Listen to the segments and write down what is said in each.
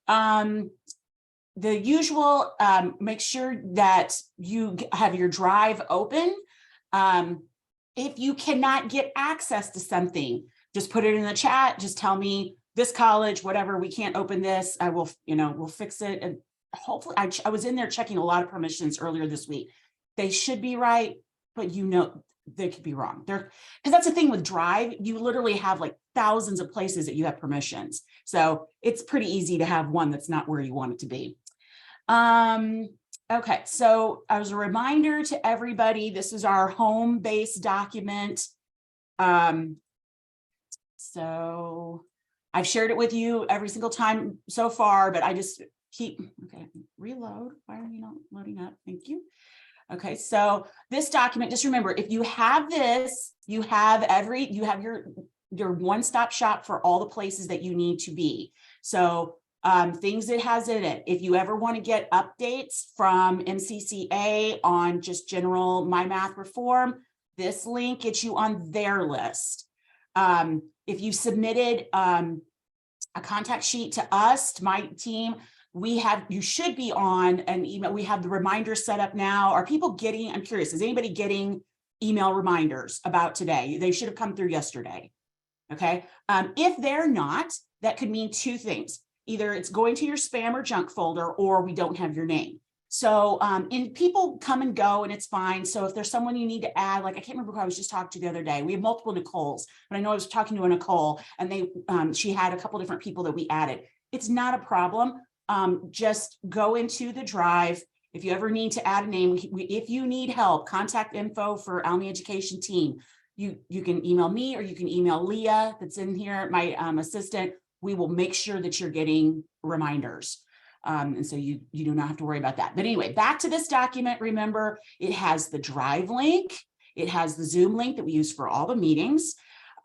The usual, make sure that you have your drive open. If you cannot get access to something, just put it in the chat. Just tell me this college, whatever, we can't open this. I will, we'll fix it. And hopefully I was in there checking a lot of permissions earlier this week. They should be right, but they could be wrong. Because that's the thing with Drive, you literally have like thousands of places that you have permissions. So it's pretty easy to have one that's not where you want it to be. Okay, so as a reminder to everybody, this is our home-based document. So I've shared it with you every single time so far, but I just keep, okay, reload. Why are you not loading up? Thank you. Okay, so this document, just remember, if you have this, you have your one-stop shop for all the places that you need to be. So things it has in it. If you ever want to get updates from MCCA on just general MiMath reform, this link gets you on their list. If you submitted a contact sheet to us, to my team, you should be on an email. We have the reminders set up now. Are people getting, I'm curious, is anybody getting email reminders about today? They should have come through yesterday. Okay. If they're not, that could mean two things. Either it's going to your spam or junk folder, or we don't have your name. So, and people come and go and it's fine. So if there's someone you need to add, like, I can't remember who I was just talking to the other day. We have multiple Nicoles, but I know I was talking to a Nicole and she had a couple different people that we added. It's not a problem. Just go into the Drive. If you ever need to add a name, if you need help, contact info for Almy Education team. You can email me or you can email Leah that's in here, my assistant. We will make sure that you're getting reminders. And so you do not have to worry about that. But anyway, back to this document. Remember, it has the Drive link. It has the Zoom link that we use for all the meetings.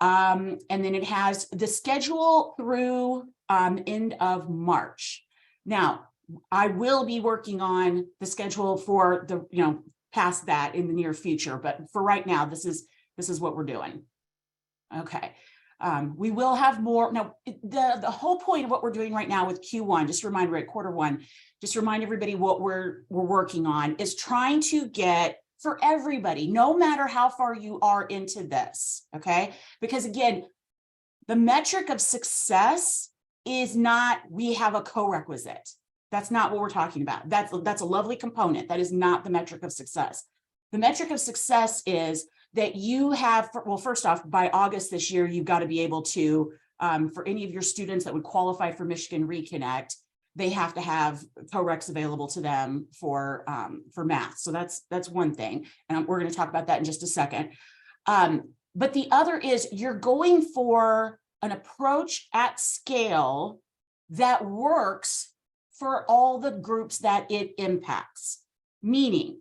And then it has the schedule through end of March. Now, I will be working on the schedule for the, past that in the near future. But for right now, this is what we're doing. Okay. We will have more. Now, the whole point of what we're doing right now with Q1, just remind, we're at Q1, just remind everybody what we're working on is trying to get for everybody, no matter how far you are into this, okay? Because again, the metric of success is not, we have a co-requisite. That's not what we're talking about. That's a lovely component. That is not the metric of success. The metric of success is that you have, well, first off, by August this year, you've got to be able to, for any of your students that would qualify for Michigan Reconnect, they have to have co-recs available to them for math. So that's one thing. And we're going to talk about that in just a second. But the other is you're going for an approach at scale that works for all the groups that it impacts, meaning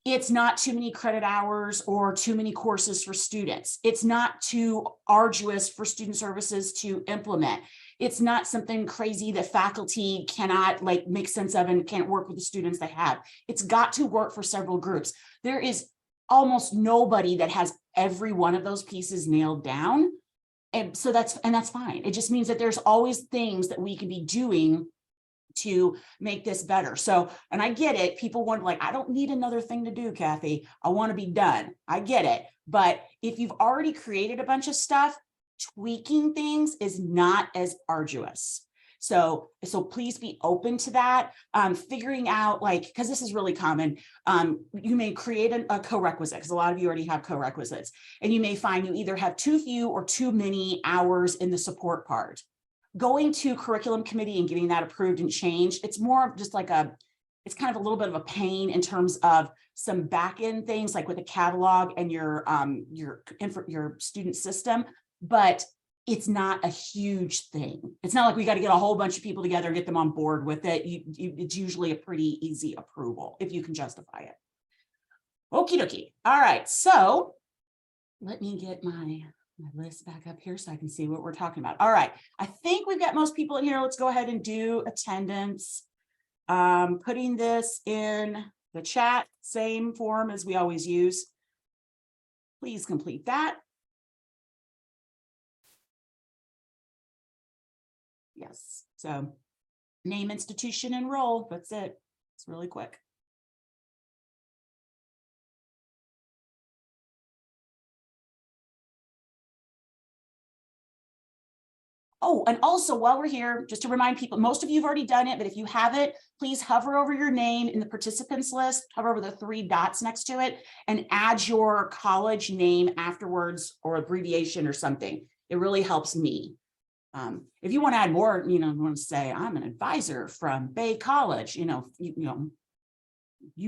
it's not too many credit hours or too many courses for students. It's not too arduous for student services to implement. It's not something crazy that faculty cannot make sense of and can't work with the students they have. It's got to work for several groups. There is almost nobody that has every one of those pieces nailed down. And so that's fine. It just means that there's always things that we can be doing to make this better. So, and I get it. People want I don't need another thing to do, Kathy. I want to be done. I get it. But if you've already created a bunch of stuff, tweaking things is not as arduous. So please be open to that. Figuring out because this is really common. You may create a co-requisite because a lot of you already have co-requisites, and you may find you either have too few or too many hours in the support part. Going to curriculum committee and getting that approved and changed, it's more of just it's kind of a little bit of a pain in terms of some back end things like with the catalog and your student system, but it's not a huge thing. It's not like we got to get a whole bunch of people together and get them on board with it. It's usually a pretty easy approval if you can justify it. Okie dokie. All right, so let me get my list back up here so I can see what we're talking about. All right, I think we've got most people in here. Let's go ahead and do attendance. Putting this in the chat, same form as we always use. Please complete that. Yes, so name, institution, and role. That's it. It's really quick. Oh, and also while we're here, just to remind people, most of you have already done it, but if you haven't, please hover over your name in the participants list, hover over the 3 dots next to it, and add your college name afterwards or abbreviation or something. It really helps me. If you want to add more, you want to say, I'm an advisor from Bay College, you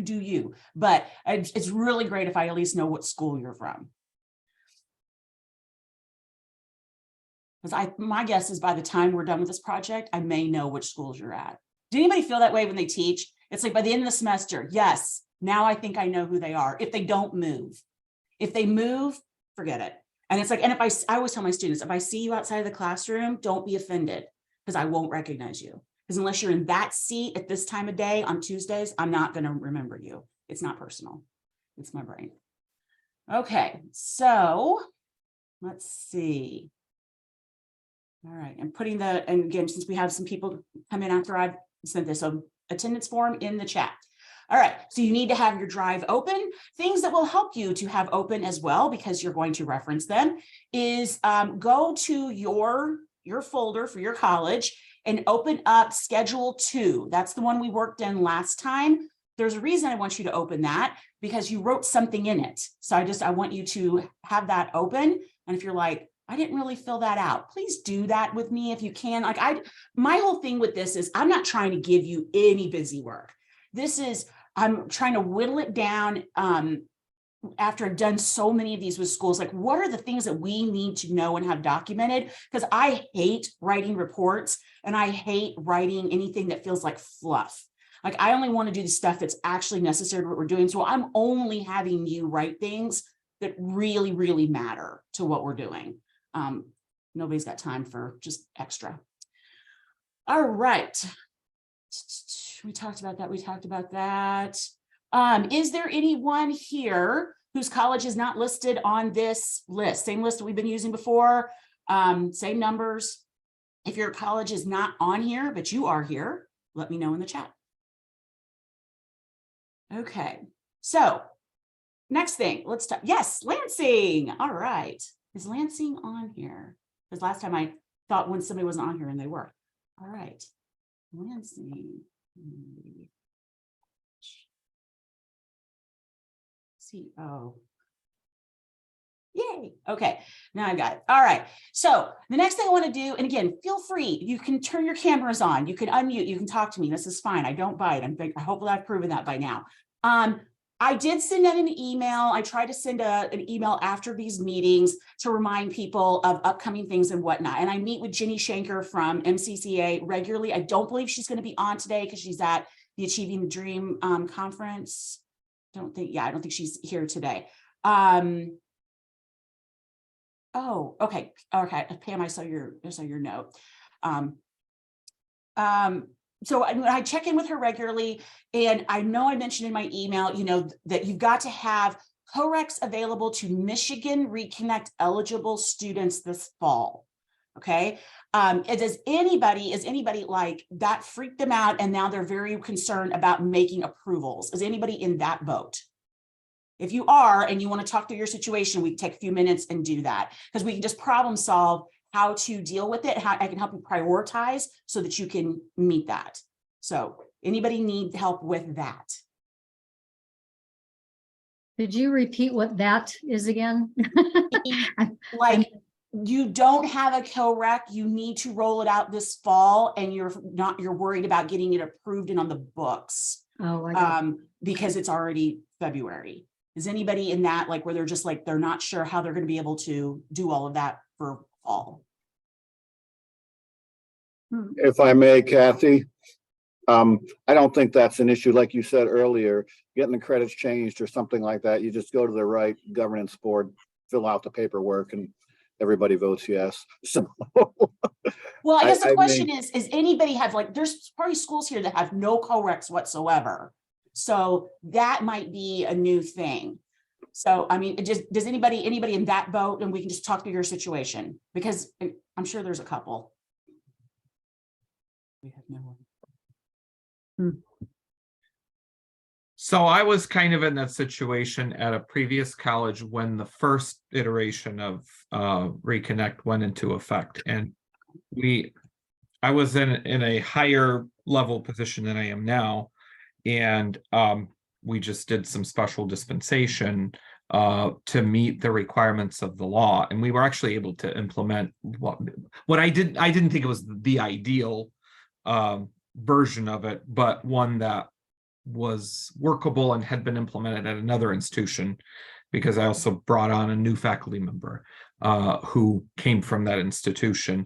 do you, but it's really great if I at least know what school you're from. Because my guess is by the time we're done with this project, I may know which schools you're at. Do anybody feel that way when they teach? It's like by the end of the semester, yes, now I think I know who they are. If they don't move, if they move, forget it. And it's like, and if I always tell my students, if I see you outside of the classroom, don't be offended because I won't recognize you. Because unless you're in that seat at this time of day on Tuesdays, I'm not going to remember you. It's not personal. It's my brain. Okay, so let's see. All right, I'm putting and again, since we have some people come in after I've sent this attendance form in the chat. All right, so you need to have your drive open. Things that will help you to have open as well, because you're going to reference them, is go to your folder for your college and open up Schedule 2. That's the one we worked in last time. There's a reason I want you to open that, because you wrote something in it. So I want you to have that open. And if you're like, I didn't really fill that out, please do that with me if you can. Like my whole thing with this is I'm not trying to give you any busy work. I'm trying to whittle it down after I've done so many of these with schools. Like, what are the things that we need to know and have documented? Because I hate writing reports and I hate writing anything that feels like fluff. Like, I only want to do the stuff that's actually necessary to what we're doing. So I'm only having you write things that really, really matter to what we're doing. Nobody's got time for just extra. All right. We talked about that. We talked about that. Is there anyone here whose college is not listed on this list? Same list that we've been using before, same numbers. If your college is not on here, but you are here, let me know in the chat. Okay, so next thing, let's talk. Yes, Lansing. All right. Is Lansing on here? Because last time I thought when somebody wasn't on here and they were. All right. Lansing. CO. Yay. Okay, now I got it. All right. So the next thing I want to do, and again, feel free, you can turn your cameras on, you can unmute, you can talk to me. This is fine. I don't bite. I hope I've proven that by now. I did send out an email. I try to send an email after these meetings to remind people of upcoming things and whatnot. And I meet with Jenny Shanker from MCCA regularly. I don't believe she's going to be on today because she's at the Achieving the Dream conference. I don't think she's here today. Oh, okay. Pam, I saw your note. So I check in with her regularly, and I know I mentioned in my email, that you've got to have co-recs available to Michigan Reconnect eligible students this fall. Okay. Is anybody like that freaked them out and now they're very concerned about making approvals? Is anybody in that boat? If you are, and you want to talk through your situation, we can take a few minutes and do that, because we can just problem solve how to deal with it, how I can help you prioritize so that you can meet that. So anybody need help with that? Did you repeat what that is again? Like, you don't have a co-rec, you need to roll it out this fall, and you're worried about getting it approved and on the books. Oh, I got it. Because it's already February. Is anybody in that, like, where they're just like, they're not sure how they're going to be able to do all of that for fall? If I may, Kathy, I don't think that's an issue. Like you said earlier, getting the credits changed or something like that, you just go to the right governance board, fill out the paperwork, and everybody votes yes. So, well, I guess the question is anybody have, like, there's probably schools here that have no co-recs whatsoever. So that might be a new thing. So, I mean, does anybody in that boat, and we can just talk through your situation, because I'm sure there's a couple. We have no one. So I was kind of in that situation at a previous college when the first iteration of Reconnect went into effect, and I was in a higher level position than I am now, and we just did some special dispensation to meet the requirements of the law, and we were actually able to implement what I didn't think it was the ideal version of it, but one that was workable and had been implemented at another institution, because I also brought on a new faculty member who came from that institution.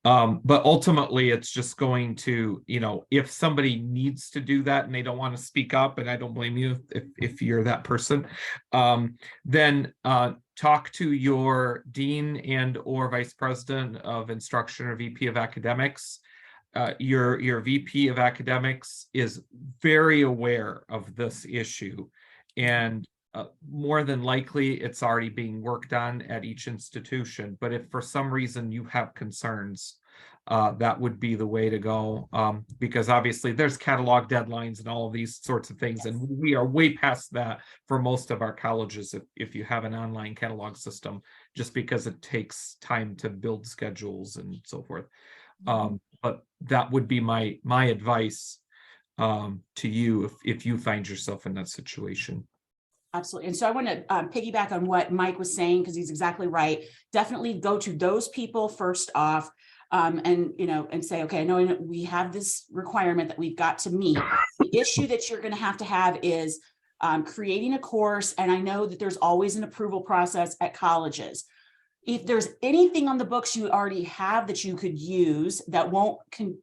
But ultimately, it's just going to, if somebody needs to do that and they don't want to speak up, and I don't blame you if you're that person, then talk to your dean and or vice president of instruction or VP of academics. Your VP of academics is very aware of this issue, and more than likely it's already being worked on at each institution. But if for some reason you have concerns, that would be the way to go, because obviously there's catalog deadlines and all of these sorts of things, and we are way past that for most of our colleges if you have an online catalog system, just because it takes time to build schedules and so forth. But that would be my advice to you if you find yourself in that situation. Absolutely. And so I want to piggyback on what Mike was saying, because he's exactly right. Definitely go to those people first off, and say, okay, I know we have this requirement that we've got to meet. The issue that you're going to have is creating a course. And I know that there's always an approval process at colleges. If there's anything on the books you already have that you could use that won't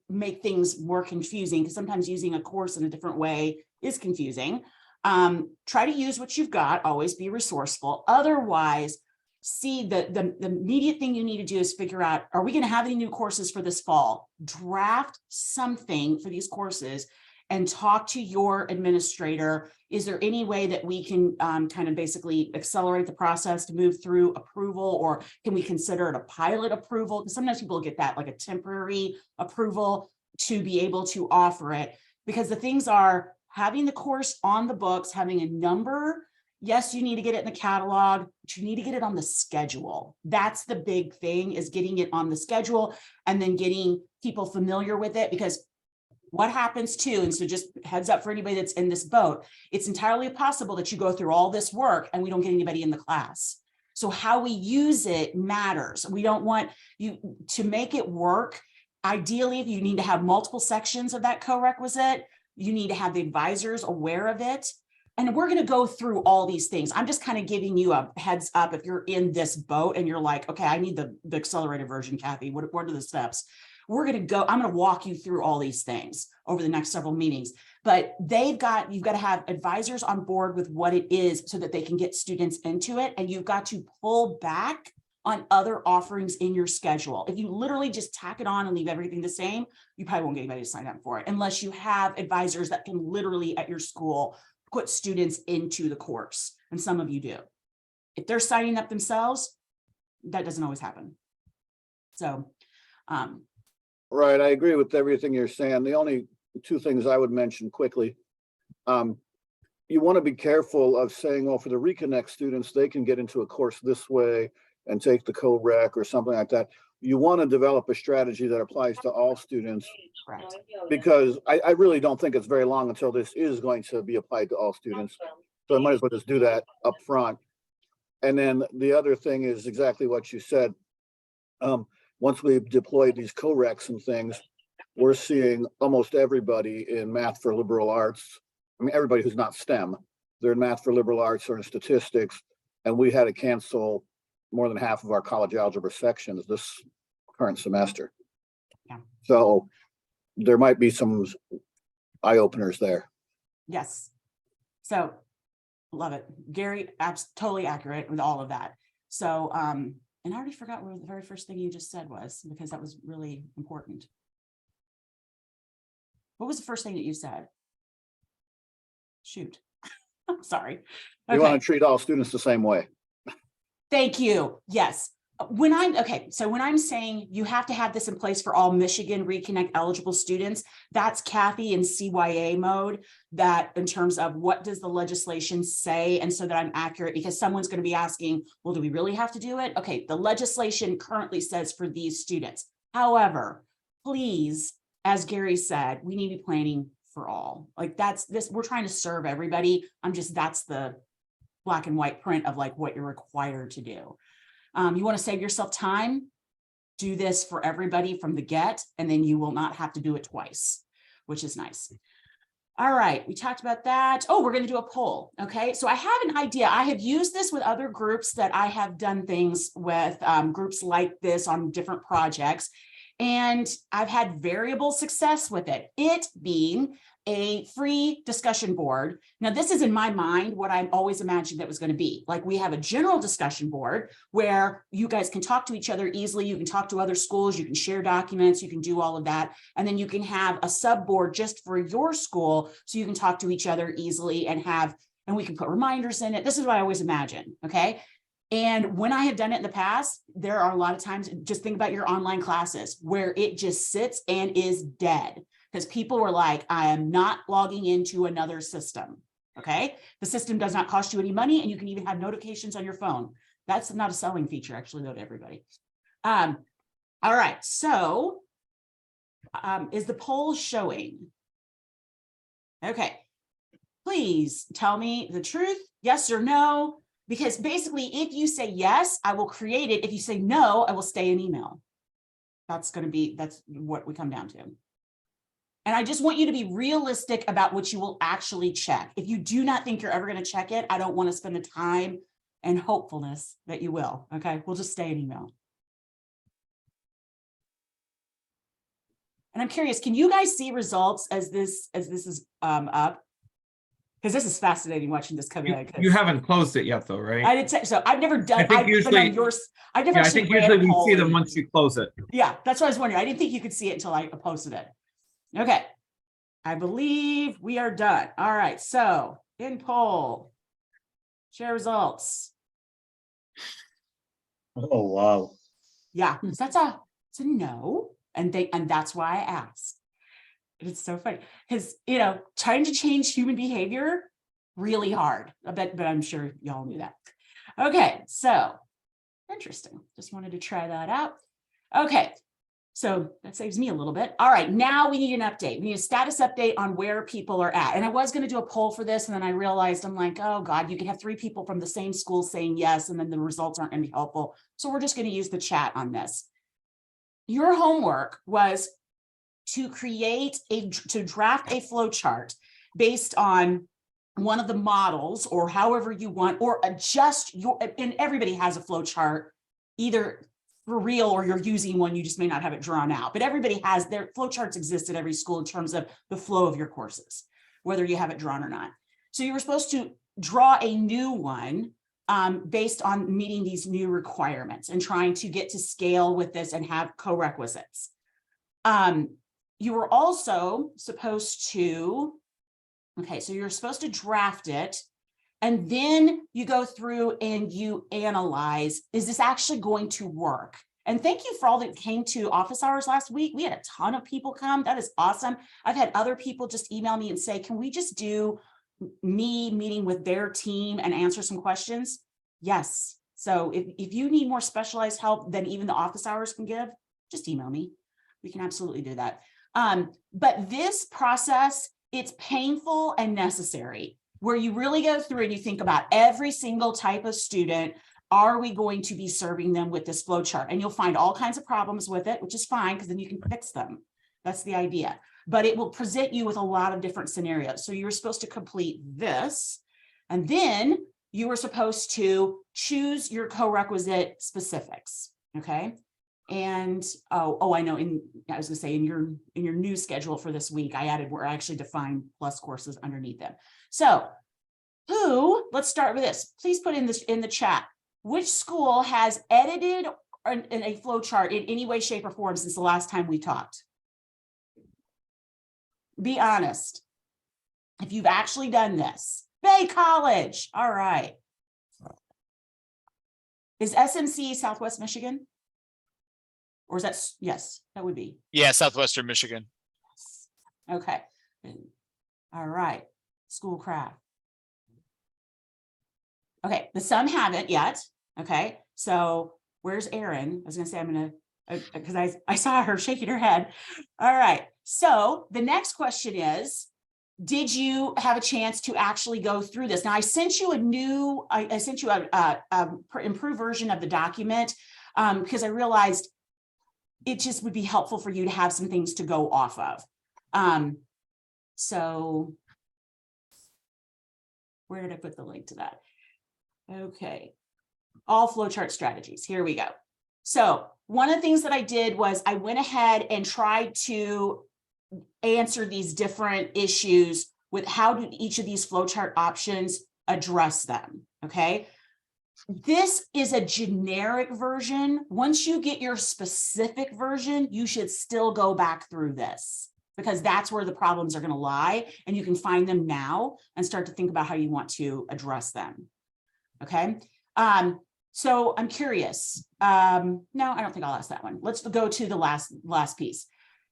make things more confusing, because sometimes using a course in a different way is confusing, try to use what you've got, always be resourceful. Otherwise, see the immediate thing you need to do is figure out, are we going to have any new courses for this fall? Draft something for these courses and talk to your administrator. Is there any way that we can kind of basically accelerate the process to move through approval, or can we consider it a pilot approval? Because sometimes people get that like a temporary approval to be able to offer it, because the things are having the course on the books, having a number. Yes, you need to get it in the catalog, but you need to get it on the schedule. That's the big thing, is getting it on the schedule and then getting people familiar with it. Because what happens too, and so just heads up for anybody that's in this boat, it's entirely possible that you go through all this work and we don't get anybody in the class. So how we use it matters. We don't want you to make it work. Ideally, you need to have multiple sections of that co-requisite. You need to have the advisors aware of it. And we're going to go through all these things. I'm just kind of giving you a heads up if you're in this boat and you're like, okay, I need the accelerated version, Kathy. What are the steps? We're going to go, I'm going to walk you through all these things over the next several meetings. But you've got to have advisors on board with what it is so that they can get students into it. And you've got to pull back on other offerings in your schedule. If you literally just tack it on and leave everything the same, you probably won't get anybody to sign up for it unless you have advisors that can literally at your school put students into the course. And some of you do. If they're signing up themselves, that doesn't always happen. So, right, I agree with everything you're saying. The only two things I would mention quickly, you want to be careful of saying, well, for the Reconnect students, they can get into a course this way and take the co-rec or something like that. You want to develop a strategy that applies to all students. correct. Because I really don't think it's very long until this is going to be applied to all students. So I might as well just do that up front. And then the other thing is exactly what you said. Once we've deployed these co-recs and things, we're seeing almost everybody in math for liberal arts. I mean, everybody who's not STEM, they're in math for liberal arts or in statistics. And we had to cancel more than half of our college algebra sections this current semester. Yeah. So there might be some eye openers there. Yes. So love it. Gary, totally accurate with all of that. So, and I already forgot what the very first thing you just said was, because that was really important. What was the first thing that you said? Shoot. I'm sorry. You want to treat all students the same way. Thank you. Yes. when I'm saying you have to have this in place for all Michigan Reconnect eligible students, that's Kathy in CYA mode, that in terms of what does the legislation say, and so that I'm accurate, because someone's going to be asking, well, do we really have to do it? Okay, the legislation currently says for these students. However, please, as Gary said, we need to be planning for all. Like we're trying to serve everybody. That's the black and white print of like what you're required to do. You want to save yourself time, do this for everybody from the get, and then you will not have to do it twice, which is nice. All right, we talked about that. Oh, we're going to do a poll. Okay, so I have an idea. I have used this with other groups that I have done things with, groups like this on different projects, and I've had variable success with it. It being a free discussion board. Now, this is in my mind what I'm always imagined that was going to be. Like, we have a general discussion board where you guys can talk to each other easily. You can talk to other schools, you can share documents, you can do all of that. And then you can have a sub board just for your school so you can talk to each other easily and we can put reminders in it. This is what I always imagine. Okay. And when I have done it in the past, there are a lot of times, just think about your online classes where it just sits and is dead. Because people were like, I am not logging into another system. Okay. The system does not cost you any money, and you can even have notifications on your phone. That's not a selling feature, actually, though, to everybody. All right. So is the poll showing? Okay. Please tell me the truth, yes or no, because basically, if you say yes, I will create it. If you say no, I will stay in email. That's what we come down to. And I just want you to be realistic about what you will actually check. If you do not think you're ever going to check it, I don't want to spend the time and hopefulness that you will. Okay, we'll just stay in email. And I'm curious, can you guys see results as this is up? Because this is fascinating watching this come in. You haven't closed it yet, though, right? I did say so. I've never done. I think usually I've never. Yeah, I think usually we see them once you close it. Yeah, that's what I was wondering. I didn't think you could see it until I posted it. Okay, I believe we are done. All right, so in poll, share results. Oh, wow. Yeah, so it's a no, and that's why I asked. It's so funny because trying to change human behavior really hard. But I'm sure y'all knew that. Okay, so interesting. Just wanted to try that out. Okay. So that saves me a little bit. All right, now we need an update. We need a status update on where people are at. And I was going to do a poll for this, and then I realized I'm like, oh God, you can have 3 people from the same school saying yes, and then the results aren't going to be helpful. So we're just going to use the chat on this. Your homework was to draft a flow chart based on one of the models, or however you want, or adjust and everybody has a flow chart, either for real or you're using one, you just may not have it drawn out, but everybody has their flow charts exist at every school in terms of the flow of your courses, whether you have it drawn or not. So you were supposed to draw a new one based on meeting these new requirements and trying to get to scale with this and have co-requisites. You were also supposed to, so you're supposed to draft it, and then you go through and you analyze, is this actually going to work? And thank you for all that came to office hours last week. We had a ton of people come. That is awesome. I've had other people just email me and say, can we just do me meeting with their team and answer some questions? Yes. So if you need more specialized help than even the office hours can give, just email me. We can absolutely do that. But this process, it's painful and necessary, where you really go through and you think about every single type of student. Are we going to be serving them with this flow chart? And you'll find all kinds of problems with it, which is fine, because then you can fix them. That's the idea. But it will present you with a lot of different scenarios. So you're supposed to complete this, and then you were supposed to choose your co-requisite specifics. Okay. And I know, I was gonna say in your new schedule for this week, I added where I actually defined plus courses underneath them. So let's start with this. Please put in the chat, which school has edited in a flow chart in any way, shape, or form since the last time we talked? Be honest. If you've actually done this. Bay College. All right. Is SMC Southwest Michigan? Or is that, yes, that would be. Yeah, Southwestern Michigan. Okay. All right. Schoolcraft. Okay, some haven't yet. Okay, so where's Erin? I was gonna say I'm gonna, because I saw her shaking her head. All right, so the next question is, did you have a chance to actually go through this? Now I sent you a new, I sent you a improved version of the document because I realized it just would be helpful for you to have some things to go off of. So where did I put the link to that? Okay, all flowchart strategies. Here we go. So one of the things that I did was I went ahead and tried to answer these different issues with how do each of these flowchart options address them. Okay, this is a generic version. Once you get your specific version, you should still go back through this because that's where the problems are going to lie, and you can find them now and start to think about how you want to address them. Okay, so I'm curious. No, I don't think I'll ask that one. Let's go to the last piece.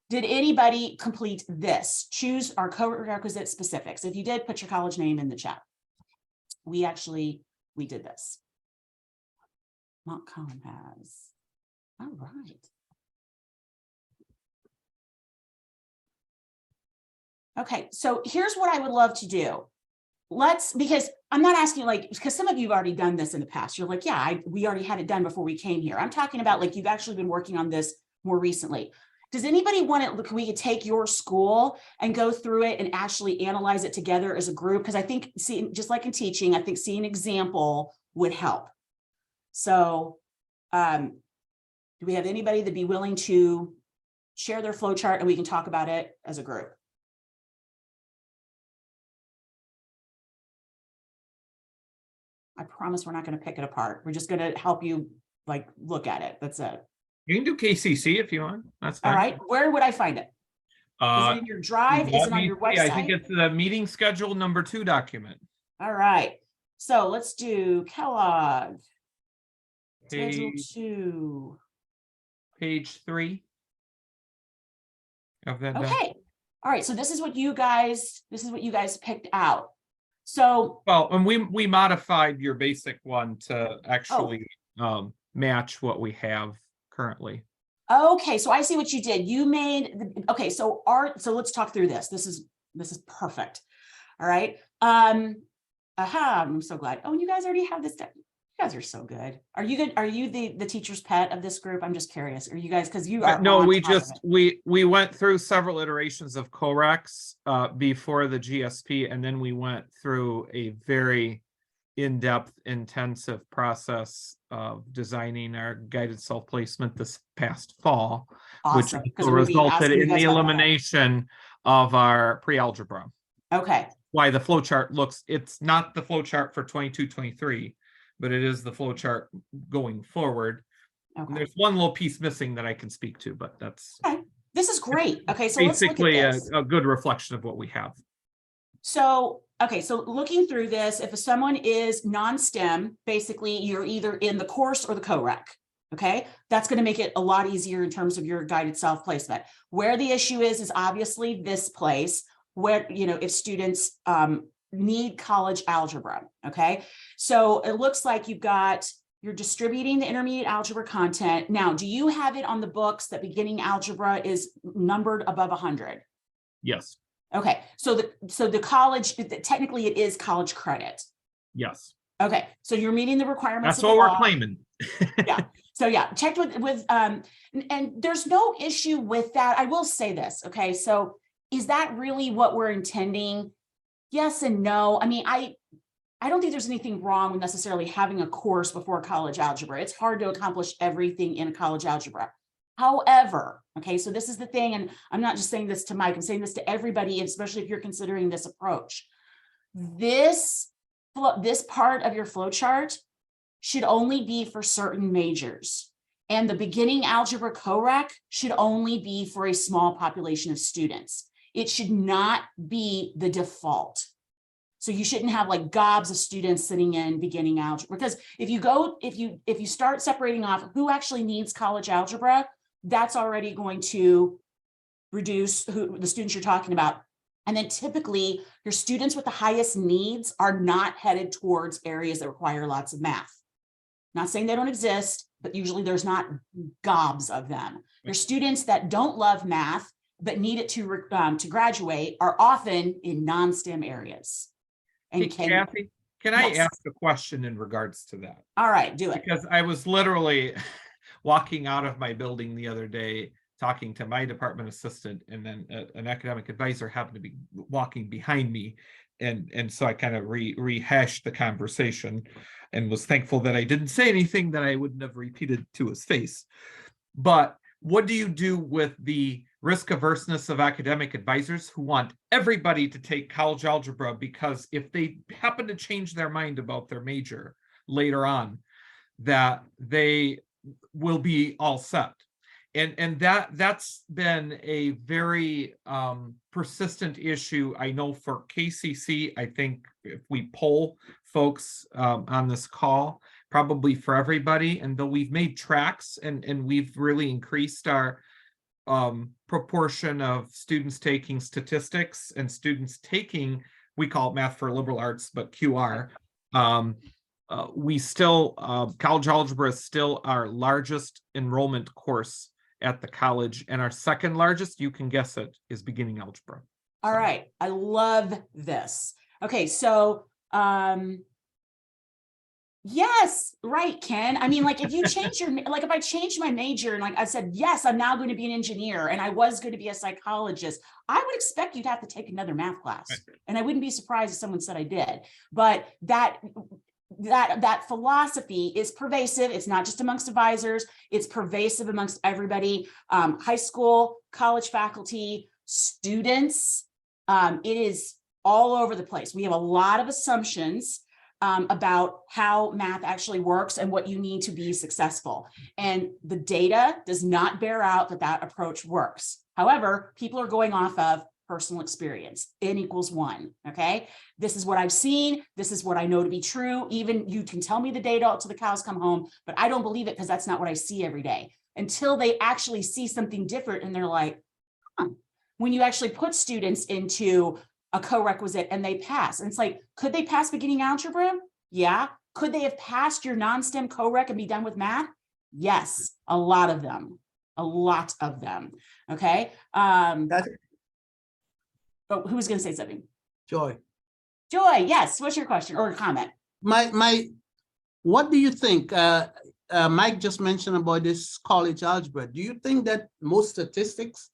Did anybody complete this? Choose our co-requisite specifics. If you did, put your college name in the chat. We did this. Montcalm has. All right. Okay, so here's what I would love to do. Because I'm not asking because some of you have already done this in the past. You're like, yeah, we already had it done before we came here. I'm talking about you've actually been working on this more recently. Does anybody want to, we could take your school and go through it and actually analyze it together as a group? Because I think just like in teaching, I think seeing an example would help. So do we have anybody that'd be willing to share their flow chart and we can talk about it as a group? I promise we're not going to pick it apart. We're just going to help you look at it. That's it. You can do KCC if you want. That's fine. All right. Where would I find it? Is it in your drive? Is it on your website? I think it's the meeting schedule #2 document. All right. So let's do Kellogg. Schedule 2. Page 3 of that. Okay. All right. So this is what you guys picked out. So well, and we modified your basic one to actually match what we have currently. Okay, so I see what you did. You made okay. So let's talk through this. This is perfect. All right. I'm so glad. Oh, you guys already have this done. You guys are so good. Are you good? Are you the teacher's pet of this group? I'm just curious. Are you guys, because you are no, we went through several iterations of Corex before the GSP, and then we went through a very in-depth, intensive process of designing our guided self-placement this past fall, awesome. Which resulted in the elimination of our pre-algebra. Okay. Why the flow chart looks, it's not the flow chart for 22-23, but it is the flow chart going forward. Okay. There's one little piece missing that I can speak to, but that's okay. This is great. Okay, so basically let's look at this. a good reflection of what we have. So, okay, so looking through this, if someone is non-STEM, basically you're either in the course or the co-rec. Okay, that's going to make it a lot easier in terms of your guided self-placement. Where the issue is obviously this place where, if students need college algebra. Okay, so it looks like you're distributing the intermediate algebra content. Now, do you have it on the books that beginning algebra is numbered above 100? Yes. Okay, so the college, technically it is college credit. Yes. Okay, so you're meeting the requirements. That's what we're claiming. Yeah. So yeah, checked with and there's no issue with that. I will say this. Okay, so is that really what we're intending? Yes and no. I mean, I don't think there's anything wrong with necessarily having a course before college algebra. It's hard to accomplish everything in college algebra. However, okay, so this is the thing, and I'm not just saying this to Mike, I'm saying this to everybody, especially if you're considering this approach. This part of your flow chart should only be for certain majors. And the beginning algebra co-rec should only be for a small population of students. It should not be the default. So you shouldn't have like gobs of students sitting in beginning algebra, because if you start separating off who actually needs college algebra, that's already going to reduce who the students you're talking about. And then typically your students with the highest needs are not headed towards areas that require lots of math. Not saying they don't exist, but usually there's not gobs of them. Your students that don't love math but need it to graduate are often in non-STEM areas. And Hey, Kathy, can I Yes. ask a question in regards to that? All right, do it. Because I was literally walking out of my building the other day, talking to my department assistant, and then an academic advisor happened to be walking behind me. And so I kind of rehashed the conversation and was thankful that I didn't say anything that I wouldn't have repeated to his face. But what do you do with the risk averseness of academic advisors who want everybody to take college algebra, because if they happen to change their mind about their major later on, that they will be all set? And that's been a very persistent issue. I know for KCC, I think if we poll folks on this call, probably for everybody, and though we've made tracks and we've really increased our proportion of students taking statistics and students taking, we call it math for liberal arts, but QR, we still, college algebra is still our largest enrollment course at the college, and our second largest, you can guess it, is beginning algebra. All right, I love this. Okay, so yes, right, Ken. I mean, like if you change your, like if I changed my major and like I said, yes, I'm now going to be an engineer and I was going to be a psychologist, I would expect you'd have to take another math class. And I wouldn't be surprised if someone said I did. But that philosophy is pervasive. It's not just amongst advisors, it's pervasive amongst everybody, high school, college faculty, students. It is all over the place. We have a lot of assumptions about how math actually works and what you need to be successful. And the data does not bear out that that approach works. However, people are going off of personal experience. N equals 1, okay? This is what I've seen. This is what I know to be true. Even you can tell me the data till the cows come home, but I don't believe it because that's not what I see every day. Until they actually see something different and they're like, huh. When you actually put students into a co-requisite and they pass, and it's like, could they pass beginning algebra? Yeah. Could they have passed your non-STEM co-req and be done with math? Yes, a lot of them. Okay. But who was going to say something? Joy. Joy, yes. What's your question or comment? What do you think? Mike just mentioned about this college algebra. Do you think that most statistics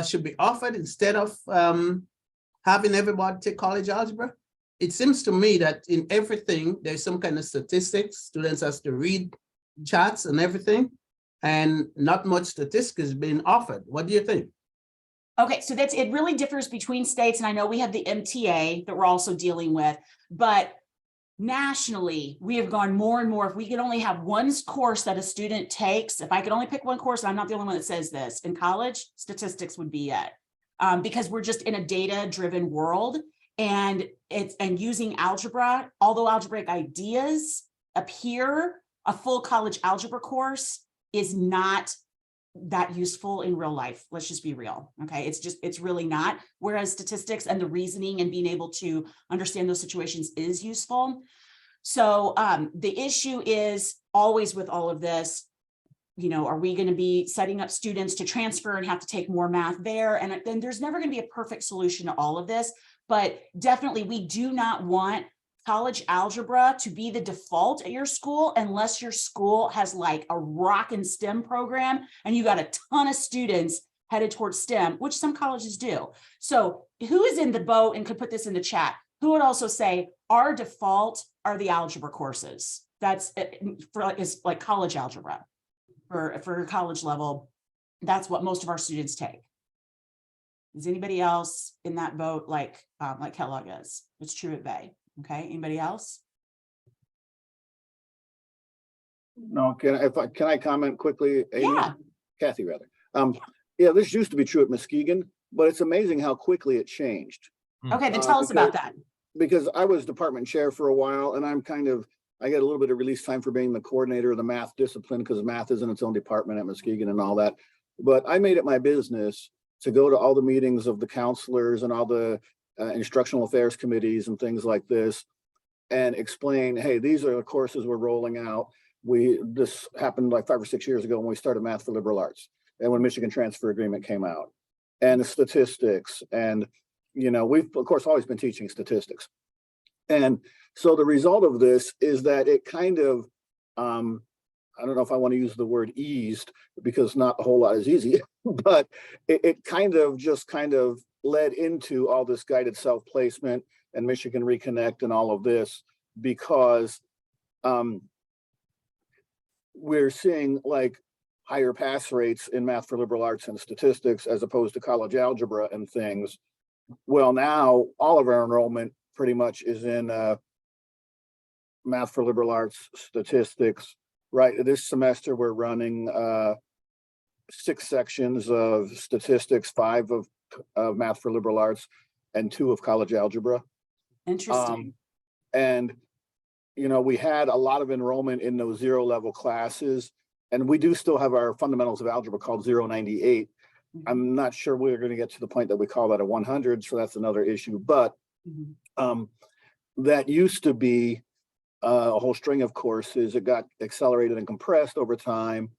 should be offered instead of having everybody take college algebra? It seems to me that in everything, there's some kind of statistics. Students have to read charts and everything, and not much statistics is being offered. What do you think? Okay, so it really differs between states, and I know we have the MTA that we're also dealing with, but nationally, we have gone more and more. If we could only have one course that a student takes, if I could only pick one course, and I'm not the only one that says this, in college, statistics would be it. Because we're just in a data-driven world, and using algebra, although algebraic ideas appear, a full college algebra course is not that useful in real life. Let's just be real. Okay. It's really not. Whereas statistics and the reasoning and being able to understand those situations is useful. So the issue is always with all of this, are we going to be setting up students to transfer and have to take more math there? And then there's never going to be a perfect solution to all of this, but definitely we do not want college algebra to be the default at your school unless your school has like a rockin' STEM program and you got a ton of students headed towards STEM, which some colleges do. So who is in the boat and could put this in the chat? Who would also say our default are the algebra courses? That's is like college algebra for college level. That's what most of our students take. Is anybody else in that boat like Kellogg is? It's true at Bay. Okay, anybody else? No, can I comment quickly? Amy? Yeah. Kathy, rather. Yeah, this used to be true at Muskegon, but it's amazing how quickly it changed. Okay, then tell us about that. because I was department chair for a while, and I get a little bit of release time for being the coordinator of the math discipline, because math is in its own department at Muskegon and all that. But I made it my business to go to all the meetings of the counselors and all the instructional affairs committees and things like this, and explain, hey, these are the courses we're rolling out. This happened like 5 or 6 years ago when we started Math for Liberal Arts, and when Michigan Transfer Agreement came out, and the statistics, and we've of course always been teaching statistics. And so the result of this is that it kind of, I don't know if I want to use the word eased, because not a whole lot is easy, but it kind of led into all this guided self-placement and Michigan Reconnect and all of this, because we're seeing like higher pass rates in Math for Liberal Arts and statistics as opposed to college algebra and things. Well, now all of our enrollment pretty much is in Math for Liberal Arts, statistics. Right, this semester we're running 6 sections of statistics, 5 of Math for Liberal Arts, and 2 of college algebra. Interesting. And we had a lot of enrollment in those 0 level classes, and we do still have our fundamentals of algebra called 098. I'm not sure we're going to get to the point that we call that a 100, so that's another issue. But that used to be a whole string of courses. It got accelerated and compressed over time.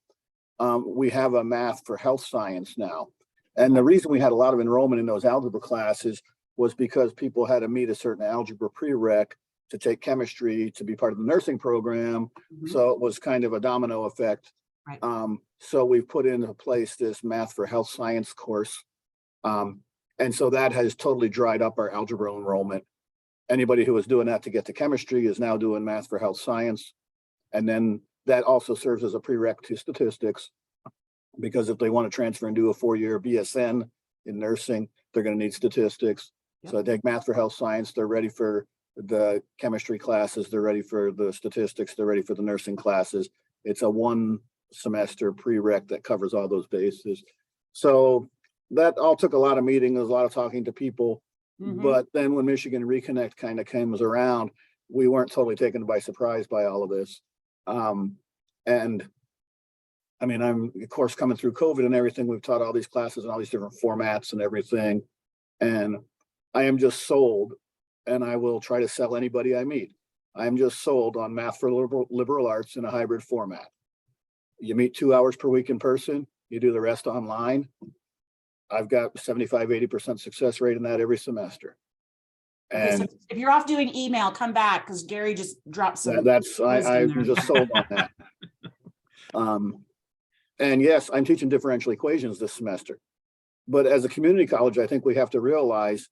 We have a math for health science now. And the reason we had a lot of enrollment in those algebra classes was because people had to meet a certain algebra prereq to take chemistry to be part of the nursing program. So it was kind of a domino effect. Right. So we've put into place this math for health science course. And so that has totally dried up our algebra enrollment. Anybody who was doing that to get to chemistry is now doing math for health science. And then that also serves as a prereq to statistics, because if they want to transfer and do a 4-year BSN in nursing, they're going to need statistics. Yep. So they take math for health science, they're ready for the chemistry classes, they're ready for the statistics, they're ready for the nursing classes. It's a 1 semester prereq that covers all those bases. So that all took a lot of meetings, a lot of talking to people. But then when Michigan Reconnect kind of comes around, we weren't totally taken by surprise by all of this. And I mean, I'm of course coming through COVID and everything. We've taught all these classes and all these different formats and everything. And I am just sold, and I will try to sell anybody I meet. I'm just sold on Math for Liberal Arts in a hybrid format. You meet 2 hours per week in person, you do the rest online. I've got 75–80% success rate in that every semester. Okay, so And if you're off doing email, come back, because Gary just dropped some. I'm there. just sold on that. And yes, I'm teaching differential equations this semester. But as a community college, I think we have to realize,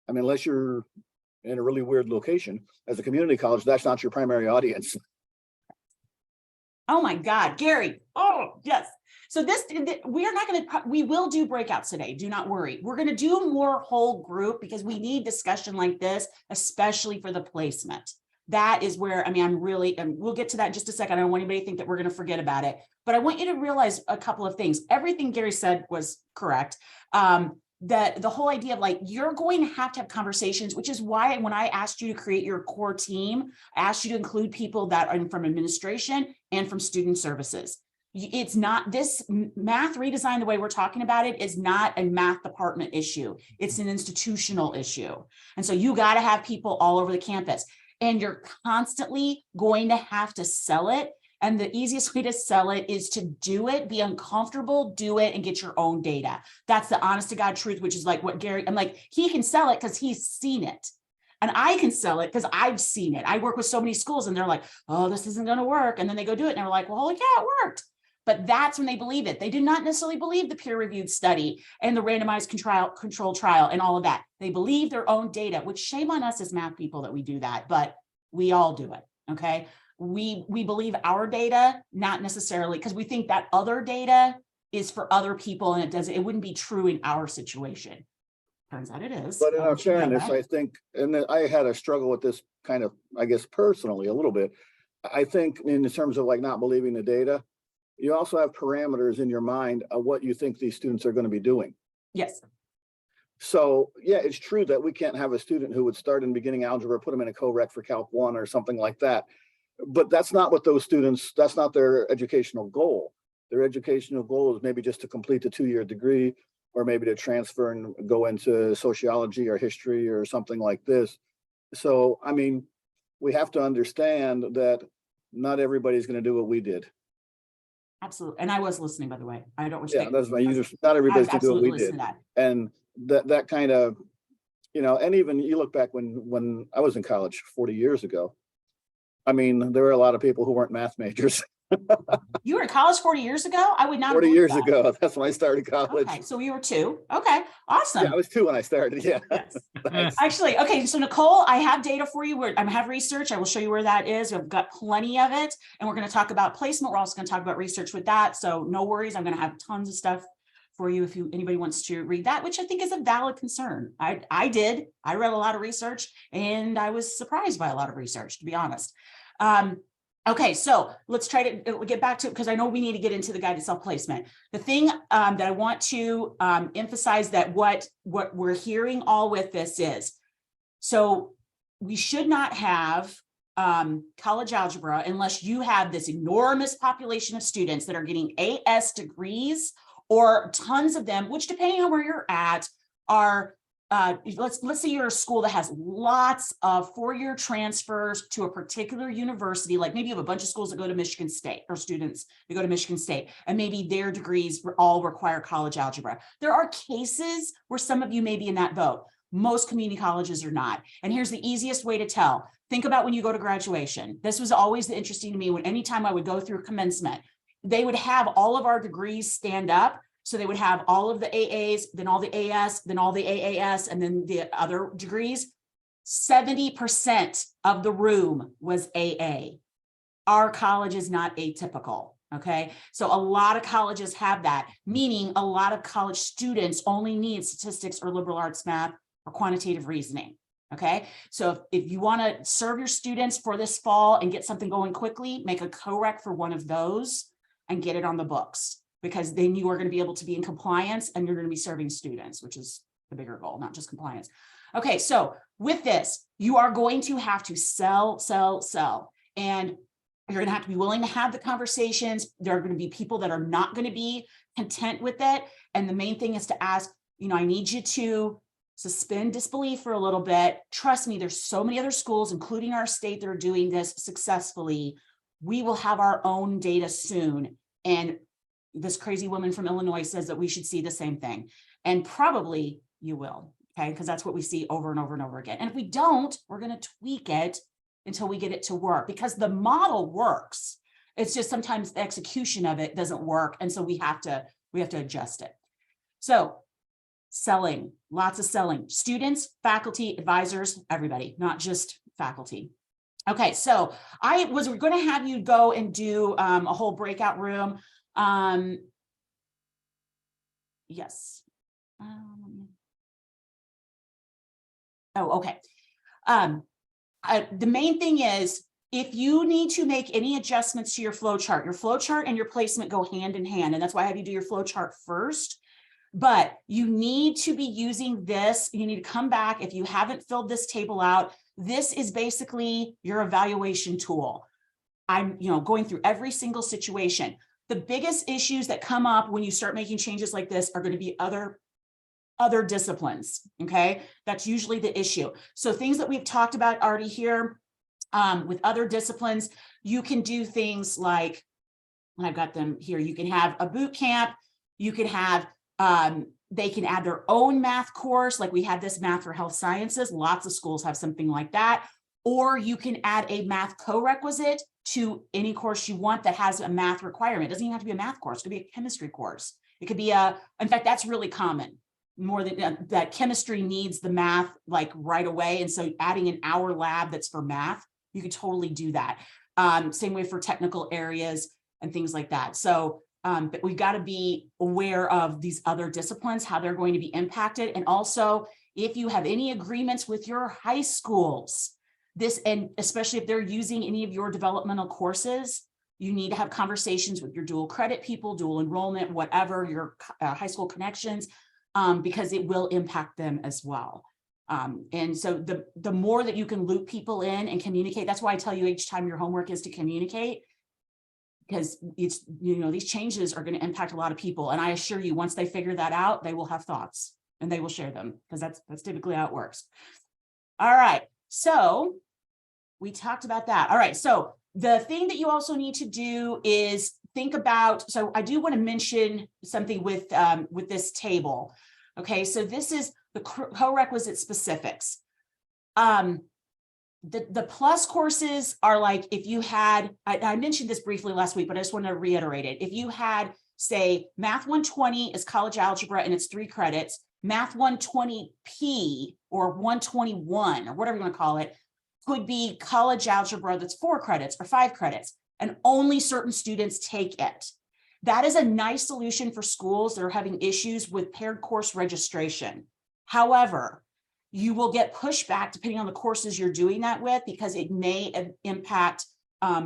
I mean, unless you're in a really weird location, as a community college, that's not your primary audience. Oh my God, Gary. Oh, yes. So we are not going to, we will do breakouts today. Do not worry. We're going to do more whole group, because we need discussion like this, especially for the placement. That is where, I mean, and we'll get to that in just a second. I don't want anybody to think that we're going to forget about it, but I want you to realize a couple of things. Everything Gary said was correct. That the whole idea of like, you're going to have conversations, which is why when I asked you to create your core team, I asked you to include people that are from administration and from student services. It's not, this math redesign, the way we're talking about it, is not a math department issue. It's an institutional issue. And so you got to have people all over the campus, and you're constantly going to have to sell it. And the easiest way to sell it is to do it, be uncomfortable, do it, and get your own data. That's the honest to God truth, which is like what Gary, I'm like, he can sell it because he's seen it. And I can sell it because I've seen it. I work with so many schools and they're like, oh, this isn't going to work. And then they go do it and they're like, well, holy cow, it worked. But that's when they believe it. They did not necessarily believe the peer-reviewed study and the randomized control trial and all of that. They believe their own data, which shame on us as math people that we do that, but we all do it, okay? We believe our data, not necessarily, because we think that other data is for other people and it wouldn't be true in our situation. Turns out it is. But in our fairness, I think, and I had a struggle with this kind of, I guess, personally a little bit. I think in terms of like not believing the data, you also have parameters in your mind of what you think these students are going to be doing. Yes. So yeah, it's true that we can't have a student who would start in beginning algebra, put them in a co-rec for Calc 1 or something like that. But that's not what those students, that's not their educational goal. Their educational goal is maybe just to complete the 2-year degree, or maybe to transfer and go into sociology or history or something like this. So, I mean, we have to understand that not everybody's going to do what we did. Absolutely. And I was listening, by the way. I don't Yeah, respect. that's right. Not everybody's going to do what we Absolutely listen did. to that. And that kind of, you know, and even you look back when I was in college 40 years ago, I mean, there were a lot of people who weren't math majors. You were in college 40 years ago? I would not. 40 believe years that. ago, that's when I started college. Okay, so you were 2. Okay, awesome. Yeah, I was 2 when I started. Yeah. Yes. Thanks. Actually, okay, so Nicole, I have data for you. I have research. I will show you where that is. We've got plenty of it. And we're going to talk about placement. We're also going to talk about research with that. So no worries. I'm going to have tons of stuff for you if anybody wants to read that, which I think is a valid concern. I did. I read a lot of research and I was surprised by a lot of research, to be honest. Okay, so let's try to get back to it because I know we need to get into the guided self-placement. The thing that I want to emphasize that what we're hearing all with this is, so we should not have college algebra unless you have this enormous population of students that are getting AS degrees, or tons of them, which depending on where you're at are let's say you're a school that has lots of 4-year transfers to a particular university, like maybe you have a bunch of schools that go to Michigan State, or students that go to Michigan State, and maybe their degrees all require college algebra. There are cases where some of you may be in that boat. Most community colleges are not. And here's the easiest way to tell. Think about when you go to graduation. This was always interesting to me when anytime I would go through commencement, they would have all of our degrees stand up. So they would have all of the AAs, then all the AS, then all the AAS, and then the other degrees. 70% of the room was AA. Our college is not atypical, okay? So a lot of colleges have that, meaning a lot of college students only need statistics or liberal arts math or quantitative reasoning, okay? So if you wanna serve your students for this fall and get something going quickly, make a co-rec for one of those and get it on the books, because then you are going to be able to be in compliance and you're going to be serving students, which is the bigger goal, not just compliance. Okay, so with this, you are going to have to sell. And you're going to have to be willing to have the conversations. There are going to be people that are not going to be content with it. And the main thing is to ask, you know, I need you to suspend disbelief for a little bit. Trust me, there's so many other schools, including our state, that are doing this successfully. We will have our own data soon. And this crazy woman from Illinois says that we should see the same thing. And probably you will, okay? Because that's what we see over and over and over again. And if we don't, we're going to tweak it until we get it to work, because the model works. It's just sometimes the execution of it doesn't work. And so we have to adjust it. So selling, lots of selling. Students, faculty, advisors, everybody, not just faculty. Okay, so I was going to have you go and do a whole breakout room. Yes. Oh, okay. The main thing is, if you need to make any adjustments to your flow chart and your placement go hand in hand, and that's why I have you do your flow chart first. But you need to be using this. You need to come back if you haven't filled this table out. This is basically your evaluation tool. I'm, going through every single situation. The biggest issues that come up when you start making changes like this are going to be other disciplines. Okay, that's usually the issue. So things that we've talked about already here with other disciplines, you can do things like, and I've got them here. You can have a boot camp. You can have they can add their own math course, like we have this Math for Health Sciences. Lots of schools have something like that. Or you can add a math co-requisite to any course you want that has a math requirement. It doesn't even have to be a math course. It could be a chemistry course. It could be in fact, that's really common, more than that chemistry needs the math like right away. And so adding an hour lab that's for math, you could totally do that. Same way for technical areas and things like that. So but we've got to be aware of these other disciplines, how they're going to be impacted. And also, if you have any agreements with your high schools, and especially if they're using any of your developmental courses, you need to have conversations with your dual credit people, dual enrollment, whatever, your high school connections. because it will impact them as well. And so the more that you can loop people in and communicate, that's why I tell you each time your homework is to communicate, because it's, you know, these changes are going to impact a lot of people. And I assure you, once they figure that out, they will have thoughts and they will share them, because that's typically how it works. All right. So we talked about that. All right. So the thing that you also need to do is think about, so I do want to mention something with this table. Okay. So this is the co-requisite specifics. The plus courses are like, if you had, I mentioned this briefly last week, but I just want to reiterate it. If you had, say, Math 120 is college algebra and it's 3 credits, Math 120P or 121 or whatever you want to call it, could be college algebra that's 4 credits or 5 credits, and only certain students take it. That is a nice solution for schools that are having issues with paired course registration. However, you will get pushback depending on the courses you're doing that with, because it may impact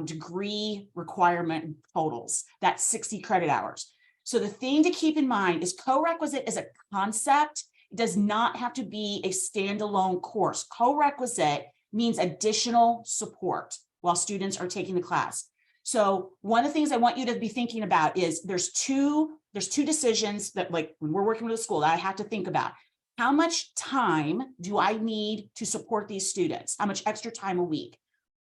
degree requirement totals, that's 60 credit hours. So the thing to keep in mind is co-requisite is a concept. It does not have to be a standalone course. Co-requisite means additional support while students are taking the class. So one of the things I want you to be thinking about is there's two decisions that, like when we're working with a school, that I have to think about. How much time do I need to support these students? How much extra time a week?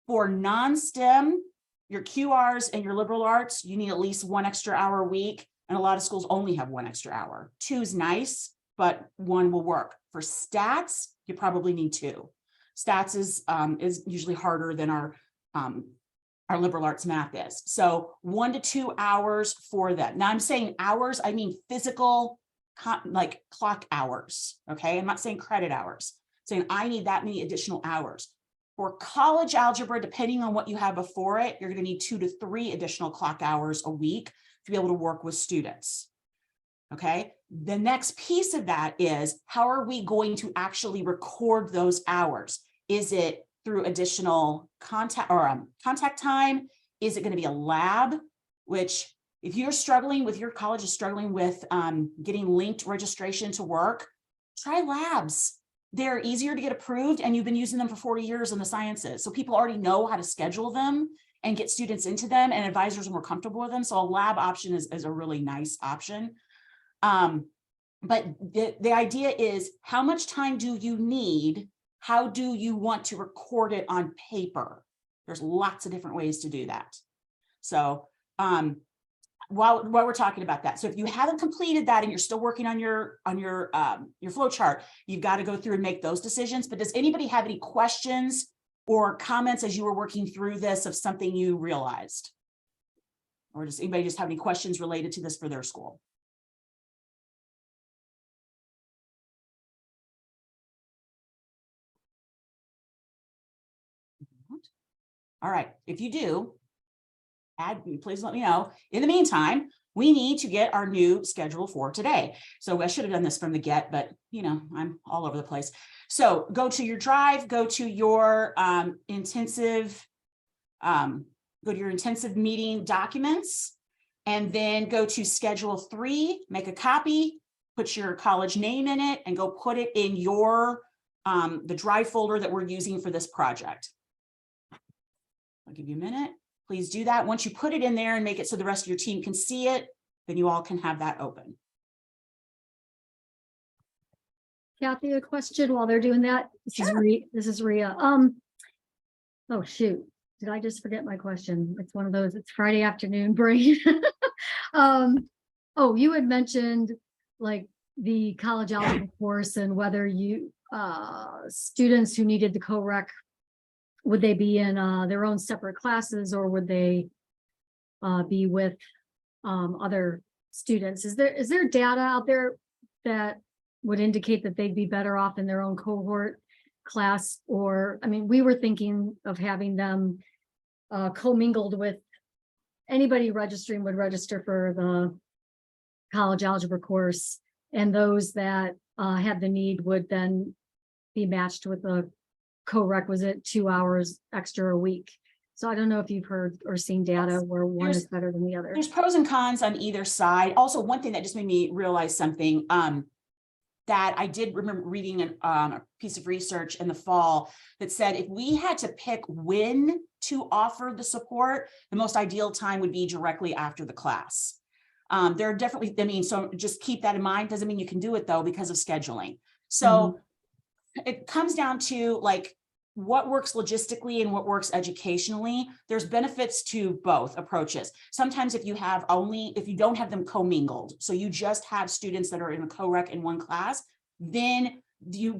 For non-STEM, your QRs and your liberal arts, you need at least 1 extra hour a week. And a lot of schools only have 1 extra hour. 2 is nice, but 1 will work. For stats, you probably need 2. Stats is usually harder than our liberal arts math is. So 1 to 2 hours for that. Now I'm saying hours, I mean physical, like clock hours. Okay. I'm not saying credit hours. I'm saying I need that many additional hours. For college algebra, depending on what you have before it, you're going to need 2 to 3 additional clock hours a week to be able to work with students. Okay. The next piece of that is, how are we going to actually record those hours? Is it through additional contact or contact time? Is it going to be a lab? Which, if you're struggling with, your college is struggling with getting linked registration to work, try labs. They're easier to get approved, and you've been using them for 40 years in the sciences. So people already know how to schedule them and get students into them, and advisors are more comfortable with them. So a lab option is a really nice option. But the idea is, how much time do you need? How do you want to record it on paper? There's lots of different ways to do that. So while we're talking about that, so if you haven't completed that and you're still working on your flow chart, you've got to go through and make those decisions. But does anybody have any questions or comments as you were working through this of something you realized? Or does anybody just have any questions related to this for their school? All right, if you do, please let me know. In the meantime, we need to get our new schedule for today. So I should have done this from the get, but you know, I'm all over the place. So go to your drive, go to your intensive meeting documents, and then go to schedule 3, make a copy, put your college name in it, and go put it in your the drive folder that we're using for this project. I'll give you a minute. Please do that. Once you put it in there and make it so the rest of your team can see it, then you all can have that open. Kathy, a question while they're doing that. This is Rhea. Oh shoot, did I just forget my question? It's one of those, it's Friday afternoon brain. Oh, you had mentioned like the college algebra course and whether you students who needed the co-rec, would they be in their own separate classes, or would they be with other students? Is there data out there that would indicate that they'd be better off in their own cohort class? Or, I mean, we were thinking of having them commingled with anybody registering would register for the college algebra course, and those that had the need would then be matched with a co-requisite 2 hours extra a week. So I don't know if you've heard or seen data where one is better than the other. There's pros and cons on either side. Also, one thing that just made me realize something, that I did remember reading a piece of research in the fall that said if we had to pick when to offer the support, the most ideal time would be directly after the class. There are definitely, I mean, so just keep that in mind. Doesn't mean you can do it though because of scheduling. So it comes down to like what works logistically and what works educationally. There's benefits to both approaches. Sometimes if you don't have them commingled, so you just have students that are in a co-rec in one class, then you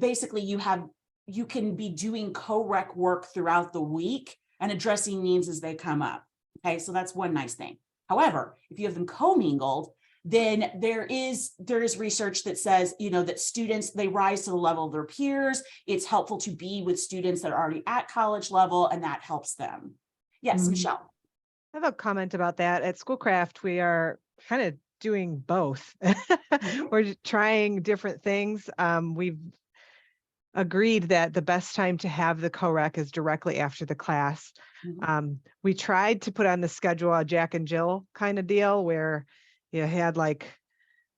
can be doing co-rec work throughout the week and addressing needs as they come up. Okay, so that's one nice thing. However, if you have them commingled, then there is research that says, that students, they rise to the level of their peers. It's helpful to be with students that are already at college level, and that helps them. Yes, Michelle. I have a comment about that. At Schoolcraft, we are kind of doing both. We're trying different things. We've agreed that the best time to have the co-rec is directly after the class. We tried to put on the schedule a Jack and Jill kind of deal where you had like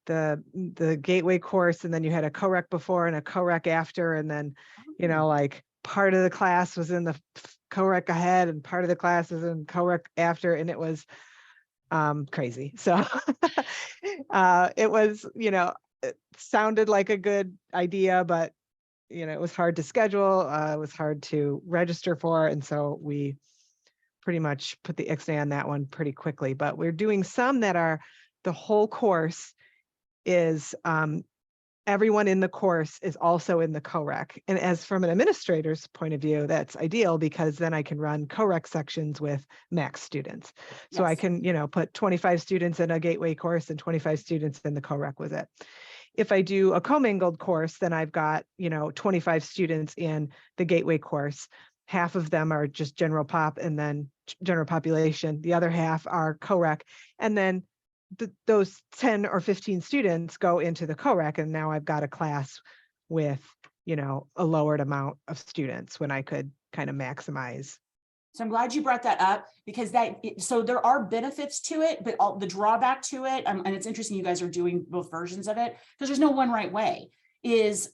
the gateway course, and then you had a co-rec before and a co-rec after, and then like part of the class was in the co-rec ahead and part of the class is in co-rec after, and it was crazy. So it was, it sounded like a good idea, but it was hard to schedule, it was hard to register for, and so we pretty much put the ixnay on that one pretty quickly. But we're doing some that are the whole course is everyone in the course is also in the co-rec. And as from an administrator's point of view, that's ideal because then I can run co-rec sections with max students. So I can, put 25 students in a gateway course and 25 students in the co-rec with it. If I do a commingled course, then I've got, 25 students in the gateway course. Half of them are just general pop and then general population. The other half are co-rec. And then those 10 or 15 students go into the co-rec, and now I've got a class with, a lowered amount of students when I could kind of maximize. So I'm glad you brought that up because so there are benefits to it, but the drawback to it, and it's interesting you guys are doing both versions of it because there's no one right way, is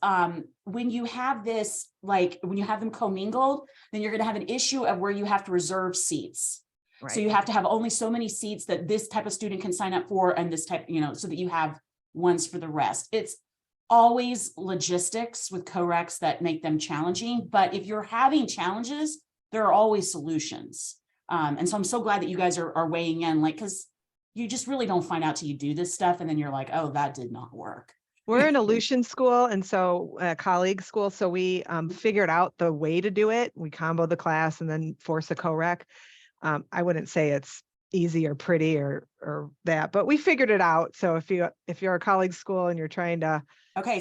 when you have this, like when you have them commingled, then you're going to have an issue of where you have to reserve seats. Right. So you have to have only so many seats that this type of student can sign up for, and this type, so that you have ones for the rest. It's always logistics with co-recs that make them challenging, but if you're having challenges, there are always solutions. And so I'm so glad that you guys are weighing in, like, because you just really don't find out till you do this stuff, and then you're like, oh, that did not work. We're an Aleutian school, and so a colleague school, so we figured out the way to do it. We combo the class and then force a co-rec. I wouldn't say it's easy or pretty or that, but we figured it out. So if you're a colleague school and you're trying to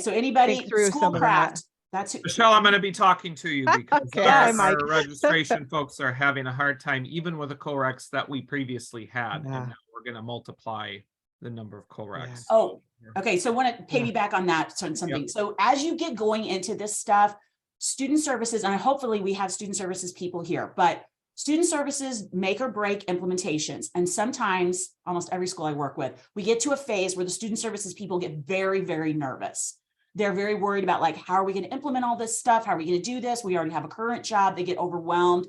so anybody through Schoolcraft, that's who, Michelle, I'm going to be talking to you because Okay, our registration folks are having a hard time, even with the co-recs that we previously had. And now we're going to multiply the number of co-recs. Oh, okay. So I want to piggyback on that something. Yep. So as you get going into this stuff, student services, and hopefully we have student services people here, but student services make or break implementations. And sometimes, almost every school I work with, we get to a phase where the student services people get very, very nervous. They're very worried about, like, how are we going to implement all this stuff? How are we going to do this? We already have a current job. They get overwhelmed.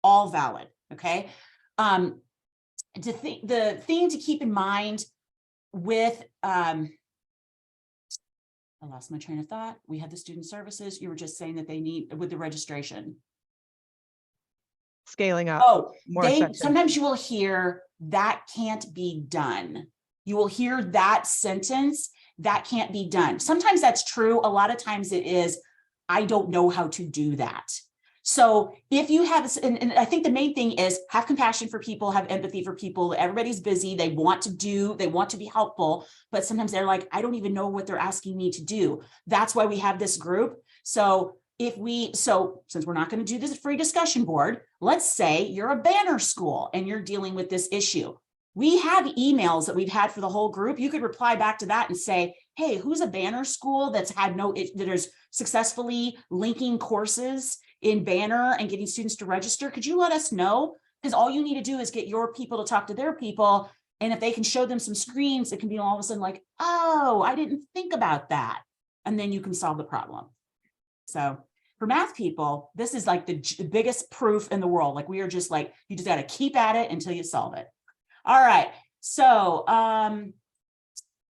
All valid. Okay. The thing to keep in mind with, I lost my train of thought. We had the student services. You were just saying that they need with the registration. Scaling up. Oh, sometimes you will hear that can't be done. You will hear that sentence, that can't be done. Sometimes that's true. A lot of times it is, I don't know how to do that. So if you have, and I think the main thing is have compassion for people, have empathy for people. Everybody's busy. They want to be helpful, but sometimes they're like, I don't even know what they're asking me to do. That's why we have this group. So since we're not going to do this free discussion board, let's say you're a banner school and you're dealing with this issue. We have emails that we've had for the whole group. You could reply back to that and say, hey, who's a banner school that is successfully linking courses in Banner and getting students to register? Could you let us know? Because all you need to do is get your people to talk to their people. And if they can show them some screens, it can be all of a sudden like, oh, I didn't think about that. and then you can solve the problem. So for math people, this is like the biggest proof in the world. Like we are just like, you just got to keep at it until you solve it. All right. So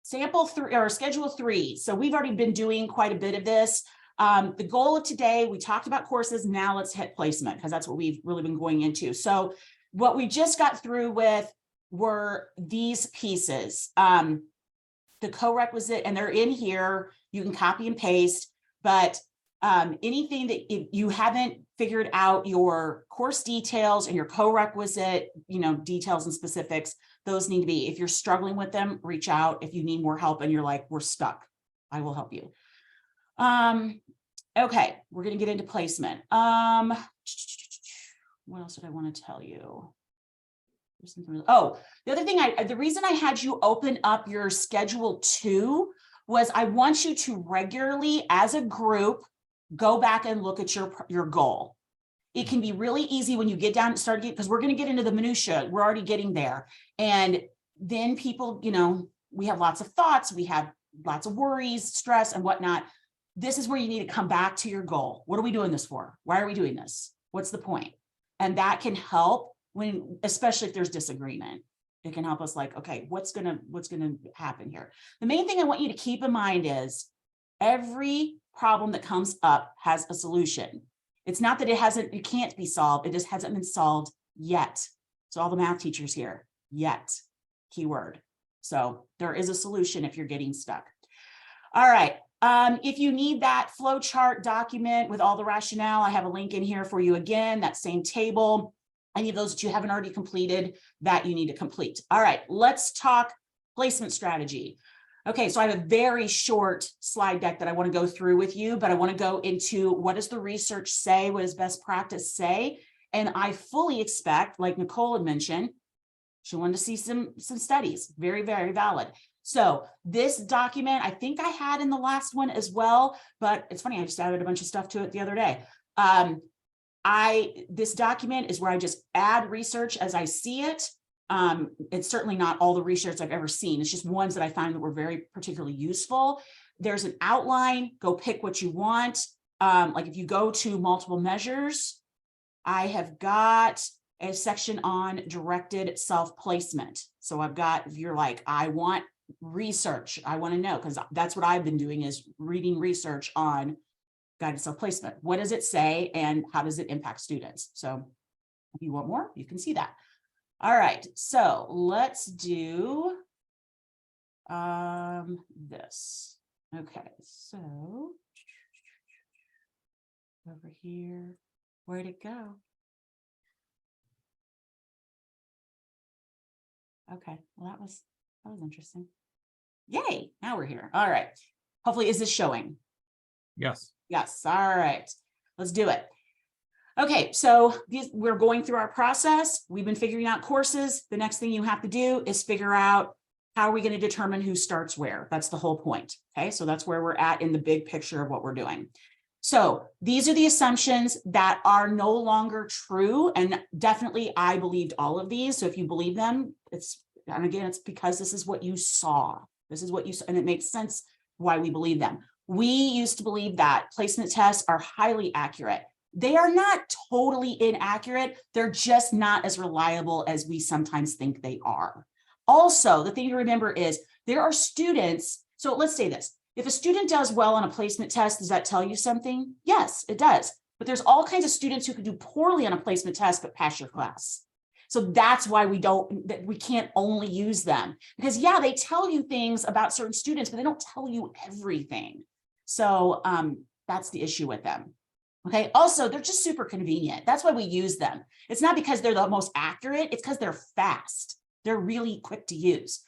sample 3 or schedule 3. So we've already been doing quite a bit of this. The goal of today, we talked about courses. Now let's hit placement because that's what we've really been going into. So what we just got through with were these pieces. The co-requisite, and they're in here. You can copy and paste, but anything that if you haven't figured out your course details and your co-requisite, details and specifics, those need to be, if you're struggling with them, reach out. If you need more help and you're like, we're stuck, I will help you. Okay, we're going to get into placement. What else did I want to tell you? Oh, the other thing, the reason I had you open up your schedule 2 was I want you to regularly, as a group, go back and look at your goal. It can be really easy when you get down and start, because we're going to get into the minutia. We're already getting there. And then people, we have lots of thoughts. We have lots of worries, stress, and whatnot. This is where you need to come back to your goal. What are we doing this for? Why are we doing this? What's the point? And that can help especially if there's disagreement. It can help us like, okay, what's gonna happen here? The main thing I want you to keep in mind is every problem that comes up has a solution. It's not that it can't be solved. It just hasn't been solved yet. So all the math teachers here, yet, keyword. So there is a solution if you're getting stuck. All right. If you need that flow chart document with all the rationale, I have a link in here for you again, that same table. Any of those that you haven't already completed that you need to complete. All right, let's talk placement strategy. Okay, so I have a very short slide deck that I want to go through with you, but I want to go into what does the research say? What does best practice say? And I fully expect, like Nicole had mentioned, she wanted to see some studies, very, very valid. So this document, I think I had in the last one as well, but it's funny, I just added a bunch of stuff to it the other day. This document is where I just add research as I see it. It's certainly not all the research I've ever seen. It's just ones that I find that were very particularly useful. There's an outline, go pick what you want. Like if you go to multiple measures, I have got a section on directed self-placement. So I've got, if you're like, I want research, I want to know, because that's what I've been doing is reading research on guided self-placement. What does it say and how does it impact students? So if you want more, you can see that. All right, so let's do this. Okay, so over here, where'd it go? Okay, well, that was interesting. Yay, now we're here. All right, hopefully, is this showing? Yes. Yes, all right, let's do it. Okay, so we're going through our process. We've been figuring out courses. The next thing you have to do is figure out how are we going to determine who starts where. That's the whole point. Okay, so that's where we're at in the big picture of what we're doing. So these are the assumptions that are no longer true. And definitely I believed all of these. So if you believe them, and again, it's because this is what you saw. This is what you saw, and it makes sense why we believe them. We used to believe that placement tests are highly accurate. They are not totally inaccurate. They're just not as reliable as we sometimes think they are. Also, the thing to remember is there are students. So let's say this. If a student does well on a placement test, does that tell you something? Yes, it does. But there's all kinds of students who can do poorly on a placement test, but pass your class. So that's why we can't only use them, because yeah, they tell you things about certain students, but they don't tell you everything. So that's the issue with them. Okay. Also, they're just super convenient. That's why we use them. It's not because they're the most accurate. It's because they're fast. They're really quick to use.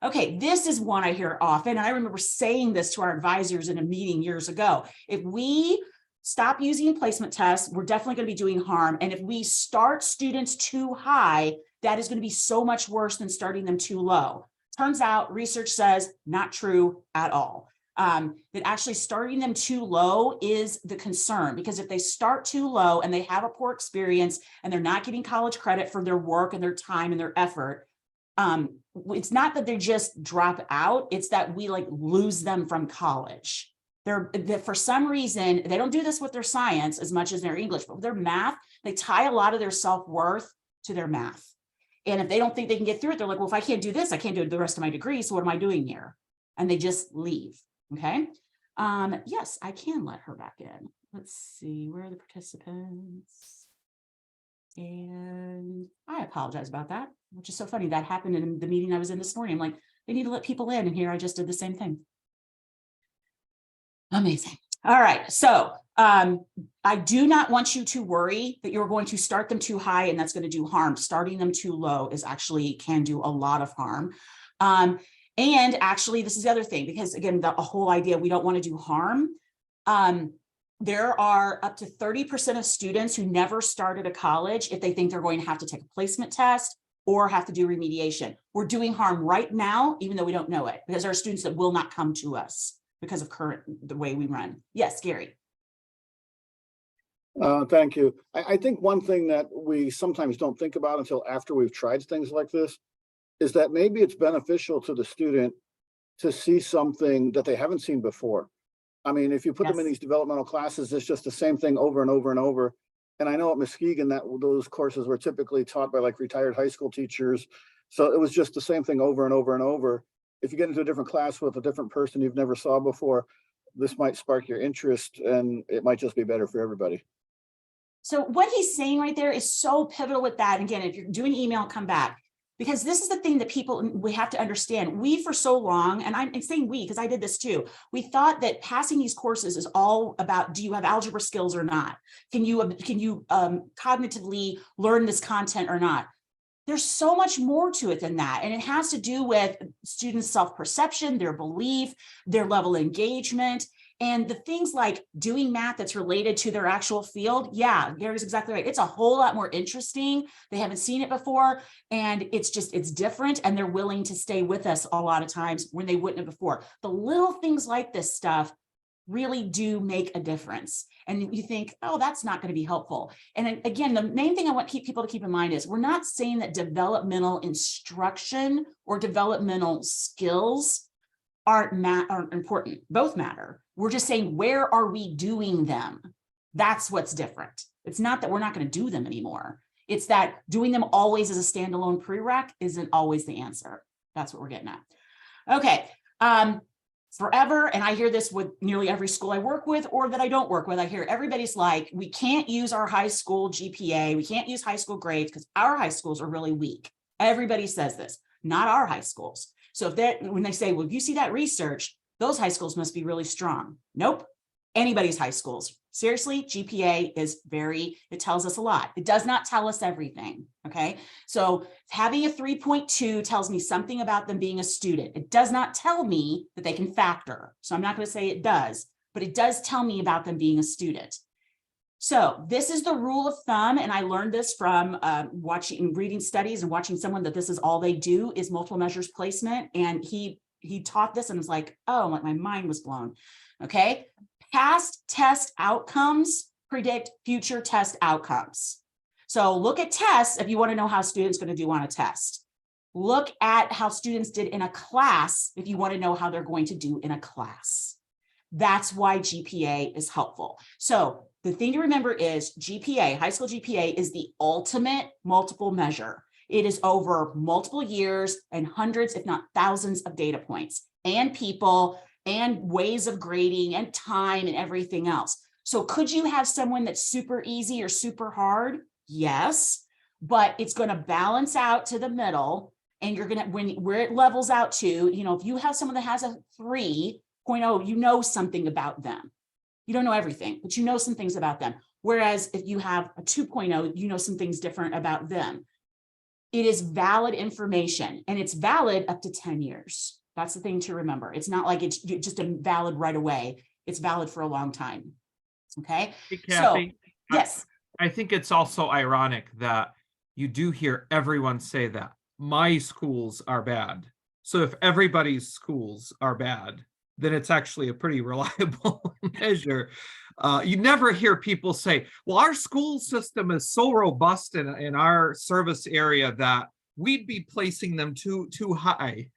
Okay. This is one I hear often. I remember saying this to our advisors in a meeting years ago. If we stop using placement tests, we're definitely going to be doing harm. And if we start students too high, that is going to be so much worse than starting them too low. Turns out research says not true at all. That actually starting them too low is the concern, because if they start too low and they have a poor experience and they're not getting college credit for their work and their time and their effort, it's not that they just drop out, it's that we like lose them from college. For some reason, they don't do this with their science as much as their English, but with their math, they tie a lot of their self-worth to their math. And if they don't think they can get through it, they're like, well, if I can't do this, I can't do the rest of my degree. So what am I doing here? And they just leave. Okay. Yes, I can let her back in. Let's see, where are the participants? And I apologize about that, which is so funny. That happened in the meeting I was in this morning. I'm like, they need to let people in. And here I just did the same thing. Amazing. All right. So I do not want you to worry that you're going to start them too high and that's going to do harm. Starting them too low is actually can do a lot of harm. And actually, this is the other thing, because again, the whole idea, we don't want to do harm. There are up to 30% of students who never started a college if they think they're going to have to take a placement test or have to do remediation. We're doing harm right now, even though we don't know it, because there are students that will not come to us because of the way we run. Yes, Gary. Thank you. I think one thing that we sometimes don't think about until after we've tried things like this is that maybe it's beneficial to the student to see something that they haven't seen before. I mean, if you put them in these developmental classes, it's just the same thing over and over and over. And I know at Muskegon that those courses were typically taught by like retired high school teachers. So it was just the same thing over and over and over. If you get into a different class with a different person you've never saw before, this might spark your interest and it might just be better for everybody. So what he's saying right there is so pivotal with that. And again, if you're doing email, come back. Because this is the thing that we have to understand. We, for so long, and I'm saying we, because I did this too, we thought that passing these courses is all about, do you have algebra skills or not? Can you cognitively learn this content or not? There's so much more to it than that. And it has to do with students' self-perception, their belief, their level of engagement. And the things like doing math that's related to their actual field. Yeah, Gary's exactly right. It's a whole lot more interesting. They haven't seen it before. And it's different. And they're willing to stay with us a lot of times when they wouldn't have before. The little things like this stuff really do make a difference. And you think, oh, that's not going to be helpful. And again, the main thing I want people to keep in mind is we're not saying that developmental instruction or developmental skills aren't important. Both matter. We're just saying, where are we doing them? That's what's different. It's not that we're not going to do them anymore. It's that doing them always as a standalone prereq isn't always the answer. That's what we're getting at. Okay. Forever, and I hear this with nearly every school I work with or that I don't work with, I hear everybody's like, we can't use our high school GPA. We can't use high school grades because our high schools are really weak. Everybody says this, not our high schools. So when they say, well, if you see that research, those high schools must be really strong. Nope. Anybody's high schools. Seriously, GPA is it tells us a lot. It does not tell us everything. Okay. So having a 3.2 tells me something about them being a student. It does not tell me that they can factor. So I'm not going to say it does, but it does tell me about them being a student. So this is the rule of thumb. And I learned this from reading studies and watching someone that this is all they do is multiple measures placement. And he taught this and was like, oh, my mind was blown. Okay. Past test outcomes predict future test outcomes. So look at tests if you want to know how students are going to do on a test. Look at how students did in a class if you want to know how they're going to do in a class. That's why GPA is helpful. So the thing to remember is GPA, high school GPA, is the ultimate multiple measure. It is over multiple years and hundreds, if not thousands of data points and people and ways of grading and time and everything else. So could you have someone that's super easy or super hard? Yes, but it's going to balance out to the middle. And you're going to, where it levels out to, if you have someone that has a 3.0, you know something about them. You don't know everything, but you know some things about them. Whereas if you have a 2.0, you know some things different about them. It is valid information and it's valid up to 10 years. That's the thing to remember. It's not like it's just valid right away. It's valid for a long time. Okay. Hey, Kathy, so, yes. I think it's also ironic that you do hear everyone say that my schools are bad. So if everybody's schools are bad, then it's actually a pretty reliable measure. You never hear people say, well, our school system is so robust in our service area that we'd be placing them too high.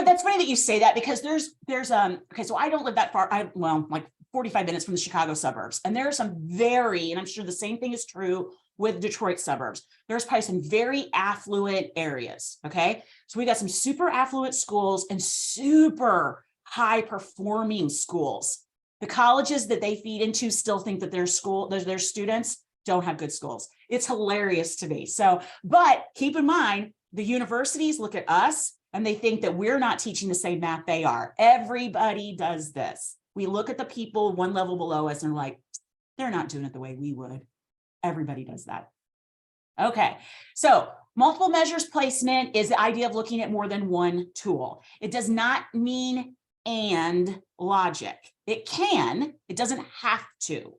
That's funny that you say that because there's okay, so I don't live that far. Like 45 minutes from the Chicago suburbs. And there are some and I'm sure the same thing is true with Detroit suburbs. There's probably some very affluent areas. Okay. So we got some super affluent schools and super high performing schools. The colleges that they feed into still think that their students don't have good schools. It's hilarious to me. So, but keep in mind, the universities look at us and they think that we're not teaching the same math they are. Everybody does this. We look at the people one level below us and we're like, they're not doing it the way we would. Everybody does that. Okay, so multiple measures placement is the idea of looking at more than one tool. It does not mean and logic. It can, it doesn't have to.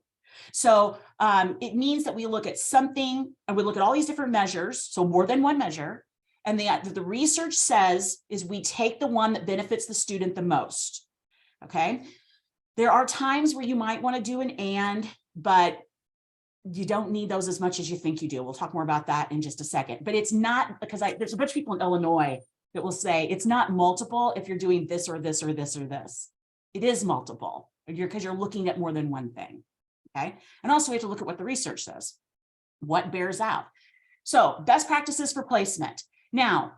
So it means that we look at something and we look at all these different measures, so more than one measure. And the research says is we take the one that benefits the student the most. Okay. There are times where you might want to do an and, but you don't need those as much as you think you do. We'll talk more about that in just a second, but it's not because there's a bunch of people in Illinois that will say it's not multiple if you're doing this or this or this or this. It is multiple because you're looking at more than one thing. Okay. And also we have to look at what the research says, what bears out. So best practices for placement. Now,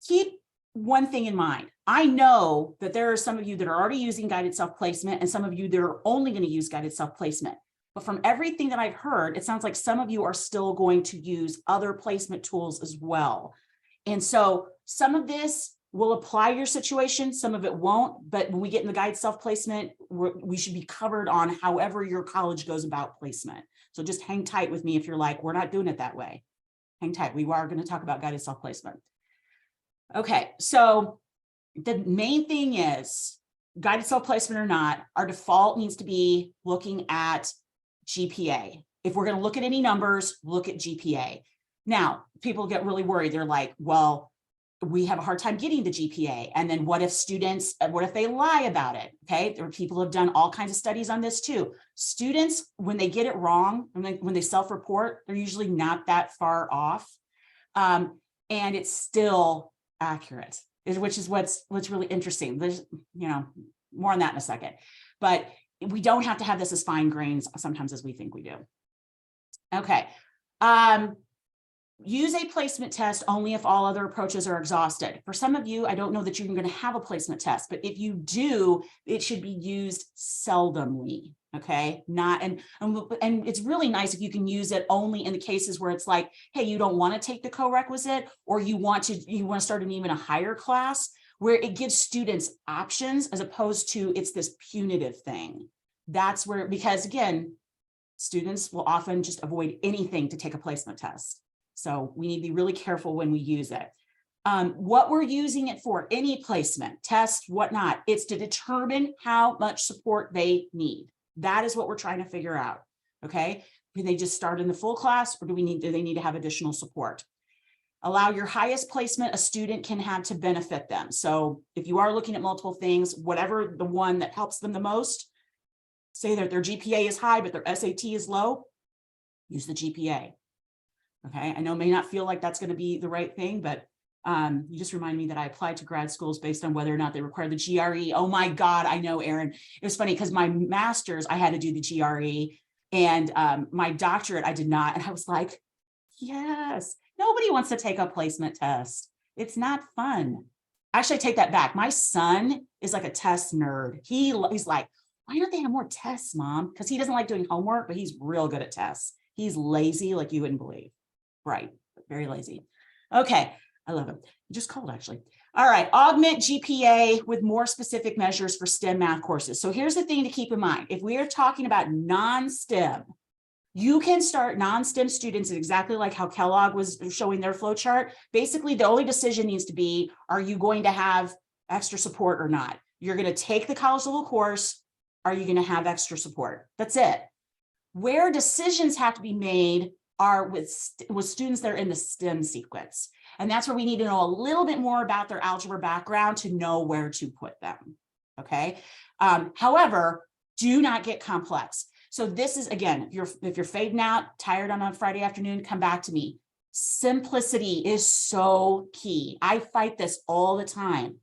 keep one thing in mind. I know that there are some of you that are already using guided self-placement and some of you that are only going to use guided self-placement. But from everything that I've heard, it sounds like some of you are still going to use other placement tools as well. And so some of this will apply to your situation, some of it won't, but when we get in the guided self-placement, we should be covered on however your college goes about placement. So just hang tight with me if you're like, we're not doing it that way. Hang tight. We are going to talk about guided self-placement. Okay, so the main thing is guided self-placement or not, our default needs to be looking at GPA. If we're going to look at any numbers, look at GPA. Now, people get really worried. They're like, well, we have a hard time getting the GPA. And then what if they lie about it? Okay, there are people who have done all kinds of studies on this too. Students, when they get it wrong, when they self-report, they're usually not that far off. And it's still accurate, which is what's really interesting. There's, more on that in a second, but we don't have to have this as fine grains sometimes as we think we do. Okay. Use a placement test only if all other approaches are exhausted. For some of you, I don't know that you're going to have a placement test, but if you do, it should be used seldomly. Okay, and it's really nice if you can use it only in the cases where it's like, hey, you don't want to take the co-requisite, or you want to start an even a higher class, where it gives students options as opposed to it's this punitive thing. That's where, because again, students will often just avoid anything to take a placement test. So we need to be really careful when we use it. What we're using it for, any placement, test, whatnot, it's to determine how much support they need. That is what we're trying to figure out. Okay, can they just start in the full class, or do they need to have additional support? Allow your highest placement a student can have to benefit them. So if you are looking at multiple things, whatever the one that helps them the most, say that their GPA is high, but their SAT is low, use the GPA. Okay, I know it may not feel like that's going to be the right thing, but you just remind me that I applied to grad schools based on whether or not they require the GRE. Oh my God, I know, Aaron. It was funny because my master's, I had to do the GRE, and my doctorate, I did not. And I was like, yes, nobody wants to take a placement test. It's not fun. Actually, I take that back. My son is like a test nerd. He's like, why don't they have more tests, Mom? Because he doesn't like doing homework, but he's real good at tests. He's lazy like you wouldn't believe. Right, very lazy. Okay, I love him. Just called actually. All right, augment GPA with more specific measures for STEM math courses. So here's the thing to keep in mind. If we are talking about non-STEM, you can start non-STEM students exactly like how Kellogg was showing their flow chart. Basically, the only decision needs to be, are you going to have extra support or not? You're going to take the college level course. Are you going to have extra support? That's it. Where decisions have to be made are with students that are in the STEM sequence. And that's where we need to know a little bit more about their algebra background to know where to put them, okay? However, do not get complex. So this is, again, if you're fading out, tired on a Friday afternoon, come back to me. Simplicity is so key. I fight this all the time.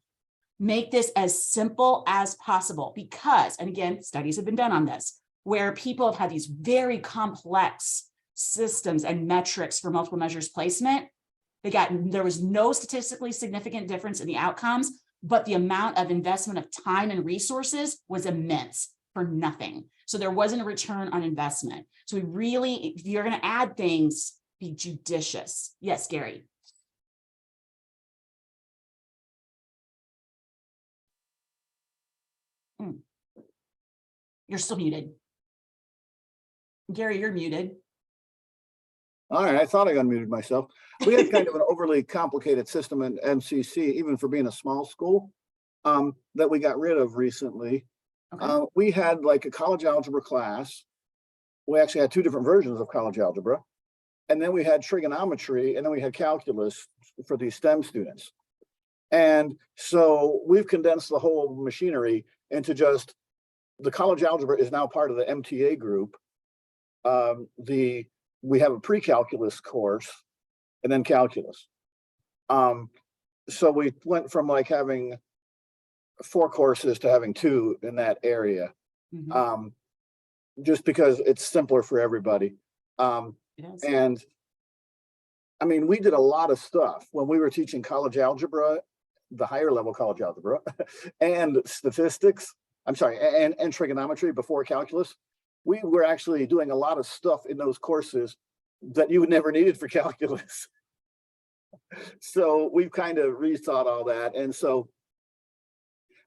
Make this as simple as possible because, and again, studies have been done on this, where people have had these very complex systems and metrics for multiple measures placement. There was no statistically significant difference in the outcomes, but the amount of investment of time and resources was immense for nothing. So there wasn't a return on investment. So we really, if you're going to add things, be judicious. Yes, Gary. You're still muted. Gary, you're muted. All right, I thought I unmuted myself. We had kind of an overly complicated system in MCC, even for being a small school, that we got rid of recently. Okay. We had like a college algebra class. We actually had two different versions of college algebra. And then we had trigonometry, and then we had calculus for these STEM students. And so we've condensed the whole machinery into just the college algebra is now part of the MTA group. We have a pre-calculus course and then calculus. So we went from like having 4 courses to having 2 in that area, just because it's simpler for everybody. And I mean, we did a lot of stuff when we were teaching college algebra, the higher level college algebra, and statistics. I'm sorry, and trigonometry before calculus. We were actually doing a lot of stuff in those courses that you would never needed for calculus. So we've kind of rethought all that. And so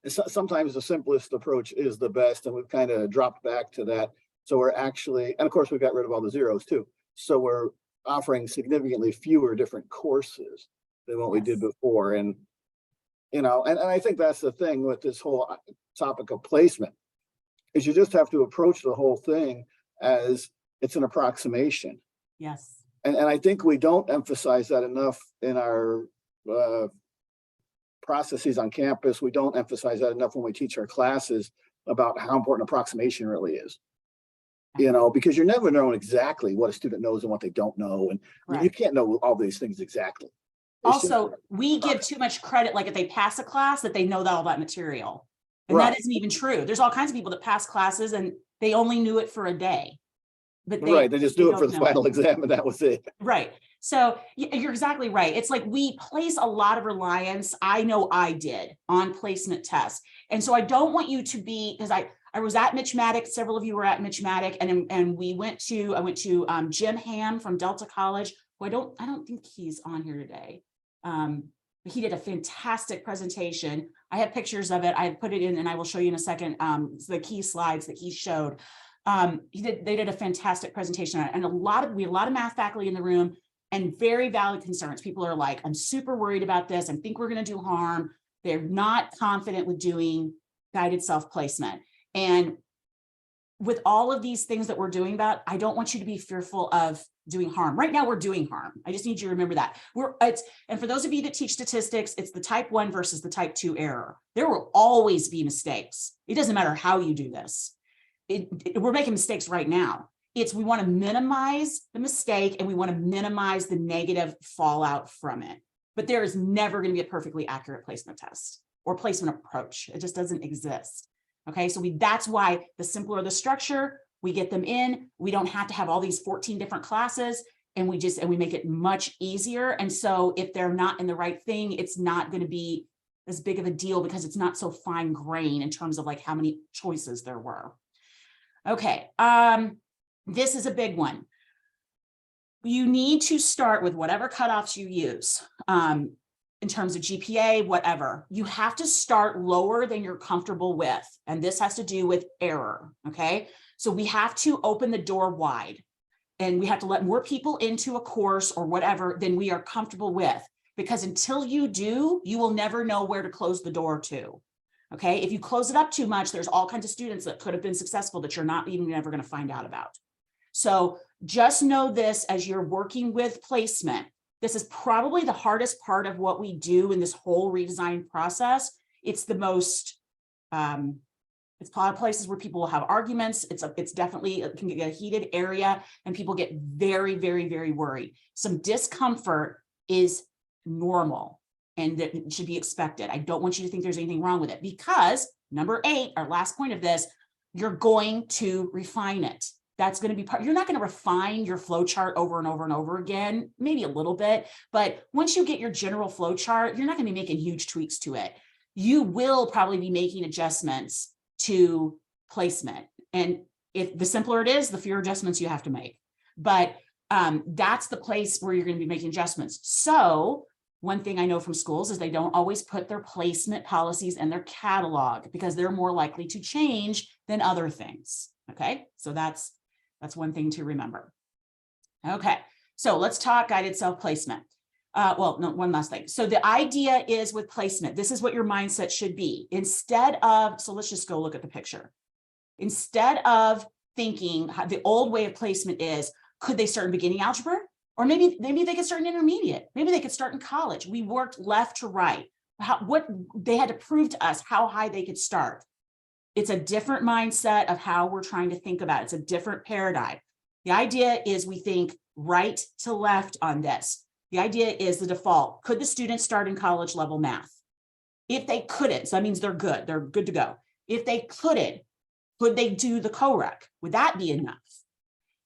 sometimes the simplest approach is the best, and we've kind of dropped back to that. So we're actually, and of course we got rid of all the zeros too. So we're offering significantly fewer different courses than what we did before. And, you know, and I think that's the thing with this whole topic of placement, is you just have to approach the whole thing as it's an approximation. Yes. And I think we don't emphasize that enough in our processes on campus. We don't emphasize that enough when we teach our classes about how important approximation really is. You know, because you're never knowing exactly what a student knows and what they don't know. And you can't know all these things exactly. Also, we give too much credit, like if they pass a class, that they know all that material. And that isn't even true. There's all kinds of people that pass classes and they only knew it for a day. But they just do it for the final exam and that was it. Right. So you're exactly right. It's like we place a lot of reliance, I know I did, on placement tests. And so I don't want you to be, because I was at Mitch-Matic, several of you were at Mitch-Matic, and I went to Jim Ham from Delta College, who I don't think he's on here today. But he did a fantastic presentation. I have pictures of it. I put it in and I will show you in a second the key slides that he showed. They did a fantastic presentation on it, and we had a lot of math faculty in the room and very valid concerns. People are like, I'm super worried about this. I think we're going to do harm. They're not confident with doing guided self-placement. And with all of these things that we're doing about, I don't want you to be fearful of doing harm. Right now, we're doing harm. I just need you to remember that. And for those of you that teach statistics, it's the type 1 versus the type 2 error. There will always be mistakes. It doesn't matter how you do this. We're making mistakes right now. We want to minimize the mistake and we want to minimize the negative fallout from it. But there is never going to be a perfectly accurate placement test or placement approach. It just doesn't exist. Okay, so that's why the simpler the structure, we get them in. We don't have to have all these 14 different classes, and we make it much easier. And so if they're not in the right thing, it's not going to be as big of a deal because it's not so fine grain in terms of like how many choices there were. Okay, this is a big one. You need to start with whatever cutoffs you use. In terms of GPA, whatever, you have to start lower than you're comfortable with. And this has to do with error, okay? So we have to open the door wide and we have to let more people into a course or whatever than we are comfortable with, because until you do, you will never know where to close the door to, okay? If you close it up too much, there's all kinds of students that could have been successful that you're not even ever gonna find out about. So just know this as you're working with placement. This is probably the hardest part of what we do in this whole redesign process. It's the most It's a lot of places where people will have arguments. It's definitely, it can get a heated area and people get very, very, very worried. Some discomfort is normal and that it should be expected. I don't want you to think there's anything wrong with it because number 8, our last point of this, you're going to refine it. That's going to be part, you're not going to refine your flow chart over and over and over again, maybe a little bit, but once you get your general flow chart, you're not going to be making huge tweaks to it. You will probably be making adjustments to placement. And if the simpler it is, the fewer adjustments you have to make. But that's the place where you're going to be making adjustments. So one thing I know from schools is they don't always put their placement policies in their catalog because they're more likely to change than other things. Okay, so that's one thing to remember. Okay, so let's talk guided self-placement. Well, no, one last thing. So the idea is with placement, this is what your mindset should be. Instead of, so let's just go look at the picture. Instead of thinking the old way of placement is, could they start in beginning algebra? Or maybe they could start in intermediate. Maybe they could start in college. We worked left to right. What they had to prove to us how high they could start. It's a different mindset of how we're trying to think about it. It's a different paradigm. The idea is we think right to left on this. The idea is the default. Could the student start in college level math? If they couldn't, so that means they're good to go. If they couldn't, could they do the co-rec? Would that be enough?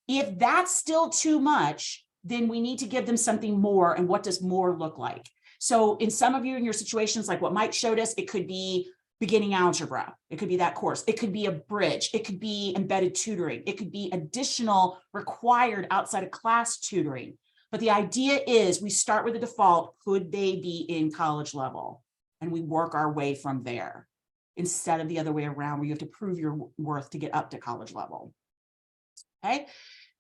If that's still too much, then we need to give them something more. And what does more look like? So in some of you in your situations, like what Mike showed us, it could be beginning algebra. It could be that course. It could be a bridge. It could be embedded tutoring. It could be additional required outside of class tutoring. But the idea is we start with the default, could they be in college level? And we work our way from there instead of the other way around where you have to prove your worth to get up to college level. Okay,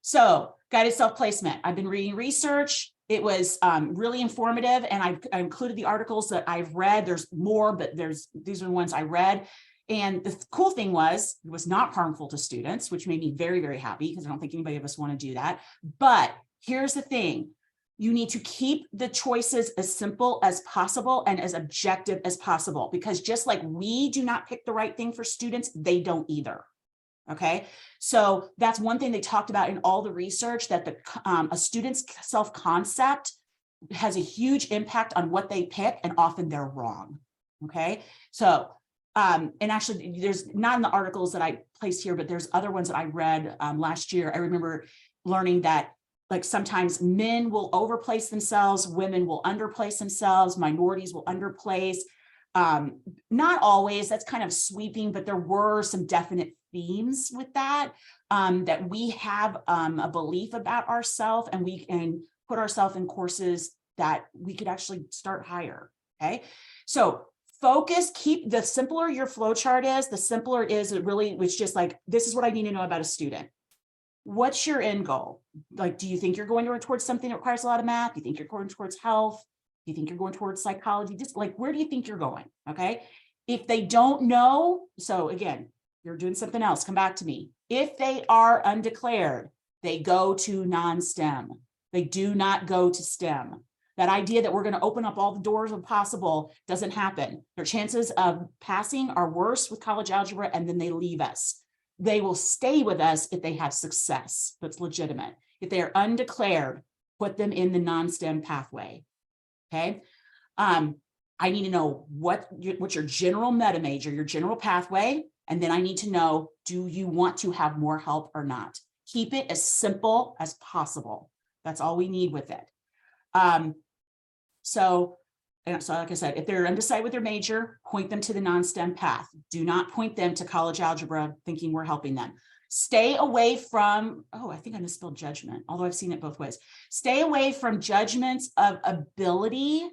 so guided self-placement. I've been reading research. It was really informative, and I included the articles that I've read. There's more, but these are the ones I read. And the cool thing was, it was not harmful to students, which made me very, very happy because I don't think anybody of us want to do that. But here's the thing. You need to keep the choices as simple as possible and as objective as possible, because just like we do not pick the right thing for students, they don't either. Okay, so that's one thing they talked about in all the research, that a student's self-concept has a huge impact on what they pick, and often they're wrong. Okay, so and actually there's not in the articles that I placed here, but there's other ones that I read last year. I remember learning that like sometimes men will overplace themselves, women will underplace themselves, minorities will underplace. Not always, that's kind of sweeping, but there were some definite themes with that, that we have a belief about ourselves, and we can put ourselves in courses that we could actually start higher. Okay, so focus, keep the simpler your flow chart is, the simpler it is. It really, it's just like, this is what I need to know about a student. What's your end goal? Like, do you think you're going towards something that requires a lot of math? Do you think you're going towards health? Do you think you're going towards psychology? Just like, where do you think you're going? Okay. If they don't know, so again, you're doing something else, come back to me. If they are undeclared, they go to non-STEM. They do not go to STEM. That idea that we're going to open up all the doors of possible doesn't happen. Their chances of passing are worse with college algebra, and then they leave us. They will stay with us if they have success that's legitimate. If they are undeclared, put them in the non-STEM pathway. Okay. I need to know what's your general meta major, your general pathway. And then I need to know, do you want to have more help or not? Keep it as simple as possible. That's all we need with it. So like I said, if they're undecided with their major, point them to the non-STEM path. Do not point them to college algebra thinking we're helping them. Stay away from, oh, I think I misspelled judgment, although I've seen it both ways. Stay away from judgments of ability,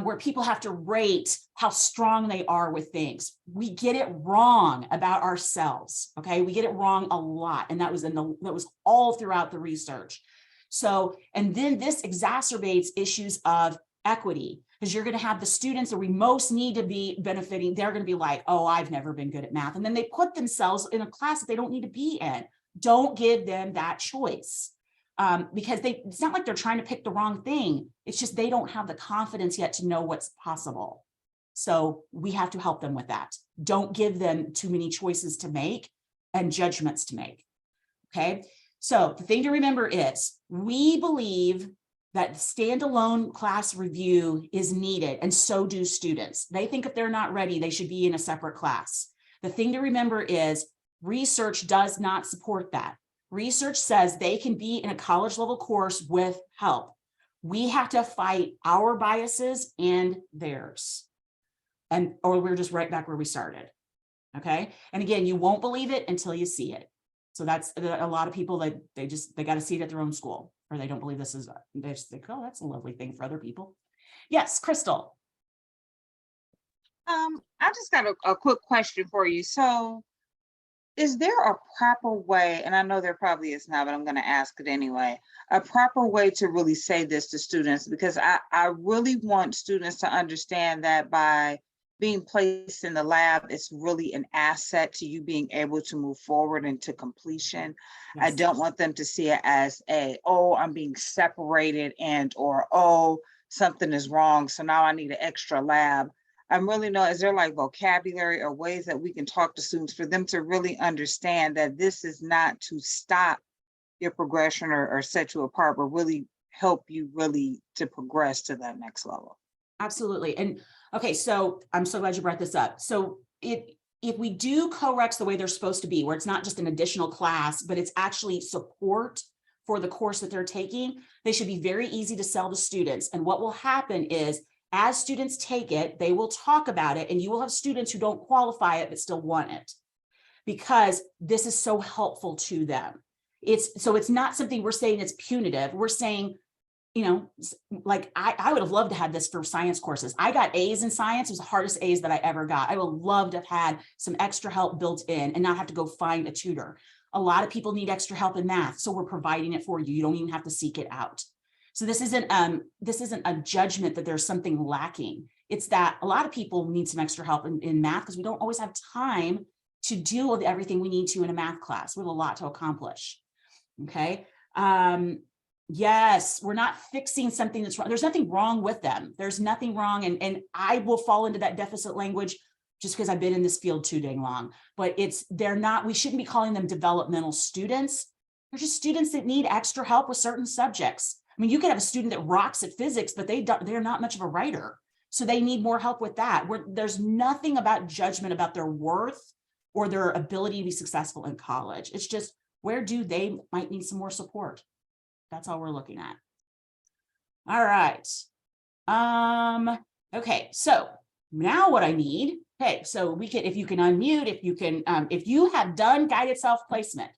where people have to rate how strong they are with things. We get it wrong about ourselves. Okay, we get it wrong a lot, and that was all throughout the research. So, and then this exacerbates issues of equity, because you're going to have the students that we most need to be benefiting. They're going to be like, oh, I've never been good at math. And then they put themselves in a class that they don't need to be in. Don't give them that choice, because it's not like they're trying to pick the wrong thing. It's just they don't have the confidence yet to know what's possible. So we have to help them with that. Don't give them too many choices to make and judgments to make. Okay, so the thing to remember is we believe that standalone class review is needed, and so do students. They think if they're not ready, they should be in a separate class. The thing to remember is research does not support that. Research says they can be in a college level course with help. We have to fight our biases and theirs. Or we're just right back where we started. Okay. And again, you won't believe it until you see it. So that's a lot of people that they got to see it at their own school, or they don't believe this is, they just think, oh, that's a lovely thing for other people. Yes, Crystal. I just got a quick question for you. So is there a proper way, and I know there probably is now, but I'm going to ask it anyway, a proper way to really say this to students? Because I really want students to understand that by being placed in the lab, it's really an asset to you being able to move forward into completion. Yes. I don't want them to see it as oh, I'm being separated or, oh, something is wrong, so now I need an extra lab. I'm really know, is there like vocabulary or ways that we can talk to students for them to really understand that this is not to stop your progression or set you apart, but really help you really to progress to that next level? Absolutely. And okay, so I'm so glad you brought this up. So if we do co-recs the way they're supposed to be, where it's not just an additional class, but it's actually support for the course that they're taking, they should be very easy to sell to students. And what will happen is, as students take it, they will talk about it, and you will have students who don't qualify it but still want it, because this is so helpful to them. It's not something we're saying it's punitive. We're saying, you know, like I would have loved to have this for science courses. I got A's in science. It was the hardest A's that I ever got. I would love to have had some extra help built in and not have to go find a tutor. A lot of people need extra help in math, so we're providing it for you. You don't even have to seek it out. So this isn't a judgment that there's something lacking. It's that a lot of people need some extra help in math because we don't always have time to do everything we need to in a math class. We have a lot to accomplish. Okay. Yes, we're not fixing something that's wrong. There's nothing wrong with them. There's nothing wrong. And I will fall into that deficit language just because I've been in this field too dang long. But we shouldn't be calling them developmental students. They're just students that need extra help with certain subjects. I mean, you could have a student that rocks at physics, but they're not much of a writer. So they need more help with that. There's nothing about judgment about their worth or their ability to be successful in college. It's just, where do they might need some more support? That's all we're looking at. All right. Okay, so now what I need, okay, so if you can unmute, if you have done guided self-placement,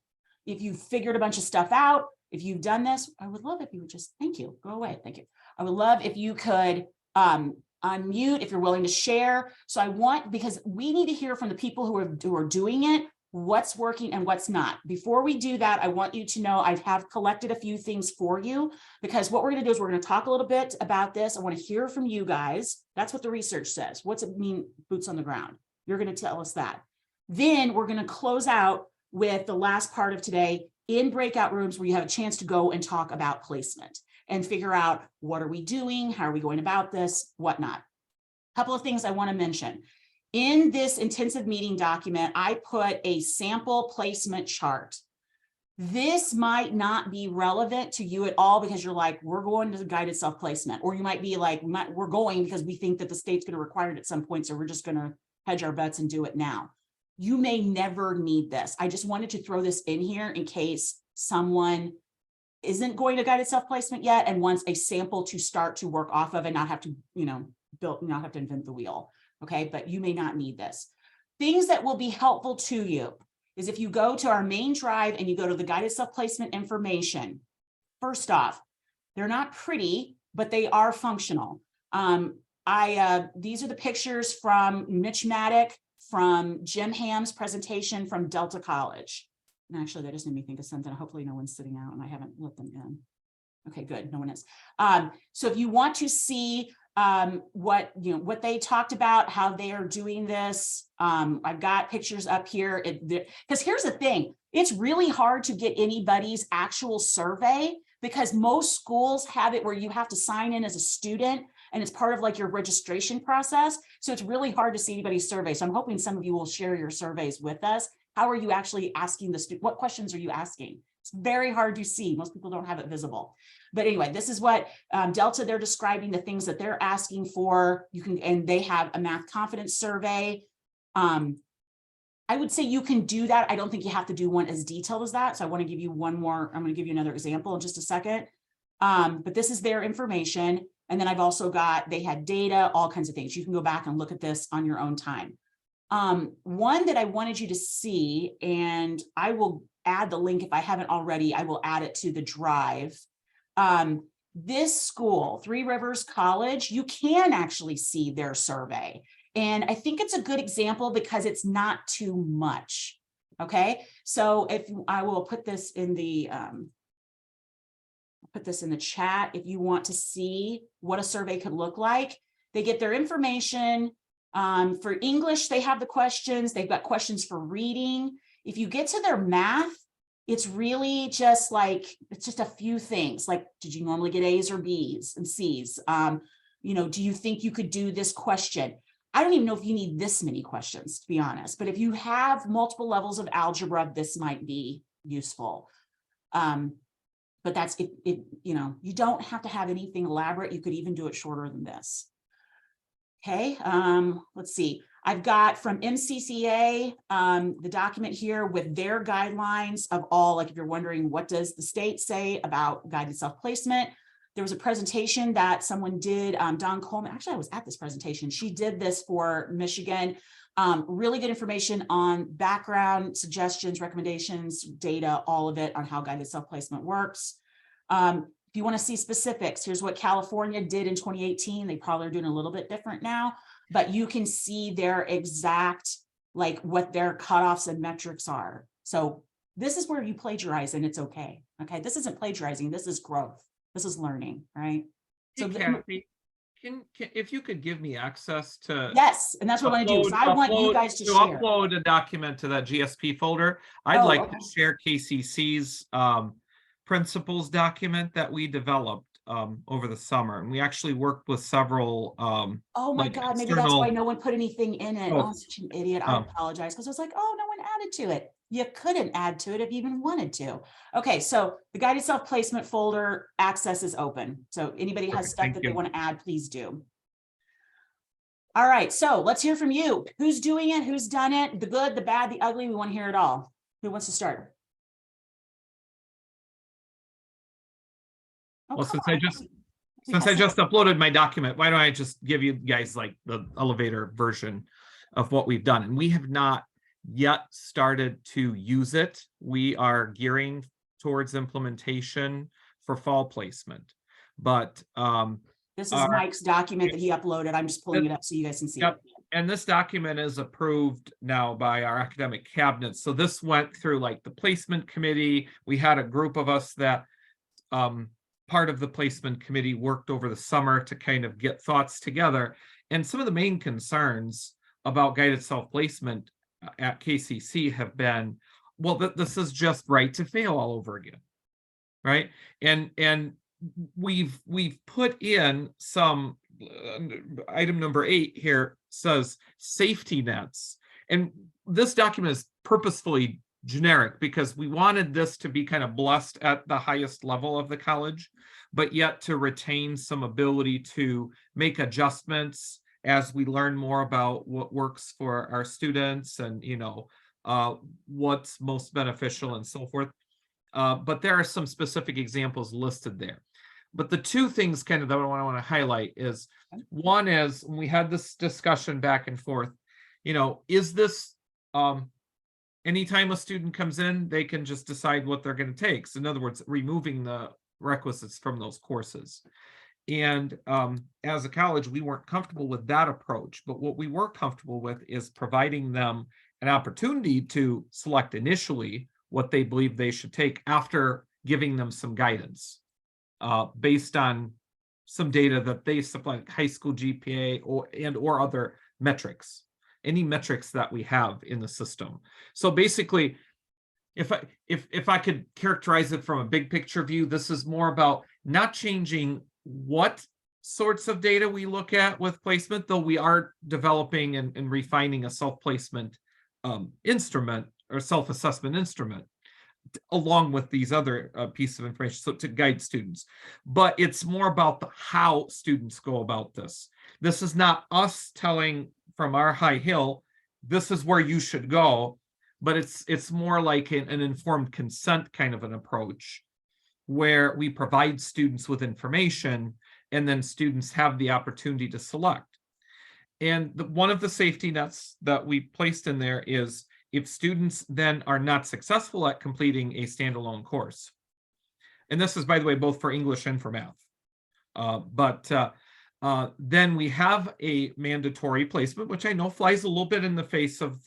if you figured a bunch of stuff out, if you've done this, I would love if you would just, thank you, go away, thank you. I would love if you could unmute, if you're willing to share. So because we need to hear from the people who are doing it, what's working and what's not. Before we do that, I want you to know I have collected a few things for you, because what we're going to do is we're going to talk a little bit about this. I want to hear from you guys. That's what the research says. What's it mean, boots on the ground? You're going to tell us that. Then we're going to close out with the last part of today in breakout rooms where you have a chance to go and talk about placement and figure out what are we doing, how are we going about this, whatnot. A couple of things I want to mention. In this intensive meeting document, I put a sample placement chart. This might not be relevant to you at all because you're like, we're going to guided self-placement, or you might be like, we're going because we think that the state's going to require it at some point, so we're just going to hedge our bets and do it now. You may never need this. I just wanted to throw this in here in case someone isn't going to guided self-placement yet and wants a sample to start to work off of and not have to, not have to invent the wheel. Okay, but you may not need this. Things that will be helpful to you is if you go to our main drive and you go to the guided self-placement information. First off, they're not pretty, but they are functional. These are the pictures from Mitch Maddock, from Jim Ham's presentation from Delta College. And actually, that just made me think of something. Hopefully no one's sitting out and I haven't let them in. Okay, good, no one is. So if you want to see what they talked about, how they are doing this, I've got pictures up here, because here's the thing, it's really hard to get anybody's actual survey because most schools have it where you have to sign in as a student, and it's part of like your registration process. So it's really hard to see anybody's survey. So I'm hoping some of you will share your surveys with us. How are you actually asking the student? What questions are you asking? It's very hard to see. Most people don't have it visible. But anyway, this is what Delta, they're describing the things that they're asking for. You can, and they have a math confidence survey. I would say you can do that. I don't think you have to do one as detailed as that. So I want to give you one more. I'm going to give you another example in just a second. But this is their information. And then I've also got, they had data, all kinds of things. You can go back and look at this on your own time. One that I wanted you to see, and I will add the link if I haven't already, I will add it to the drive. This school, Three Rivers College, you can actually see their survey. And I think it's a good example because it's not too much. Okay, so if I will put this in the chat, if you want to see what a survey could look like, they get their information. For English, they have the questions. They've got questions for reading. If you get to their math, it's really just like, it's just a few things like, did you normally get A's or B's and C's? You know, do you think you could do this question? I don't even know if you need this many questions, to be honest, but if you have multiple levels of algebra, this might be useful. But that's it, you know, you don't have to have anything elaborate. You could even do it shorter than this. Okay, let's see. I've got from MCCA, the document here with their guidelines of all, like if you're wondering, what does the state say about guided self-placement? There was a presentation that someone did, Dawn Coleman, actually I was at this presentation. She did this for Michigan. Really good information on background, suggestions, recommendations, data, all of it on how guided self-placement works. If you want to see specifics, here's what California did in 2018. They probably are doing a little bit different now, but you can see their exact, like what their cutoffs and metrics are. So this is where you plagiarize and it's okay. Okay, this isn't plagiarizing, this is growth. This is learning, right? Hey, So Kathy, can if you could give me access to yes, and that's what I want to do. So I want you guys to share. upload a document to that GSP folder. I'd like to share KCC's principles document that we developed over the summer, and we actually worked with several oh my like God, maybe that's why no one put anything in it. Oh. I'm such an idiot. I apologize, because I was like, oh, no one added to it. You couldn't add to it if you even wanted to. Okay, so the guided self-placement folder access is open. So anybody has stuff that they want to add, please do. All right, so let's hear from you. Who's doing it? Who's done it? The good, the bad, the ugly. We want to hear it all. Who wants to start? Oh, well, since I on. just uploaded my document, why don't I just give you guys like the elevator version of what we've done? And we have not yet started to use it. We are gearing towards implementation for fall placement. But this is Mike's document that he uploaded. I'm just pulling it up so you guys can see it. And this document is approved now by our academic cabinet. So this went through like the placement committee. We had a group of us that part of the placement committee worked over the summer to kind of get thoughts together. And some of the main concerns about guided self-placement at KCC have been, well, this is just right to fail all over again, right? And we've put in some item number 8 here says safety nets, and this document is purposefully generic because we wanted this to be kind of blessed at the highest level of the college, but yet to retain some ability to make adjustments as we learn more about what works for our students and, you know, what's most beneficial and so forth. But there are some specific examples listed there. But the two things kind of that I want to highlight is, one is when we had this discussion back and forth, you know, is this anytime a student comes in, they can just decide what they're going to take. So in other words, removing the requisites from those courses. And as a college, we weren't comfortable with that approach. But what we were comfortable with is providing them an opportunity to select initially what they believe they should take after giving them some guidance based on some data that they supply, like high school GPA or other metrics, any metrics that we have in the system. So basically, if I could characterize it from a big picture view, this is more about not changing what sorts of data we look at with placement, though we are developing and refining a self-placement instrument or self-assessment instrument along with these other pieces of information, so to guide students. But it's more about how students go about this. This is not us telling from our high hill, this is where you should go, but it's more like an informed consent kind of an approach, where we provide students with information and then students have the opportunity to select. And one of the safety nets that we placed in there is if students then are not successful at completing a standalone course. And this is, by the way, both for English and for math. Then we have a mandatory placement, which I know flies a little bit in the face of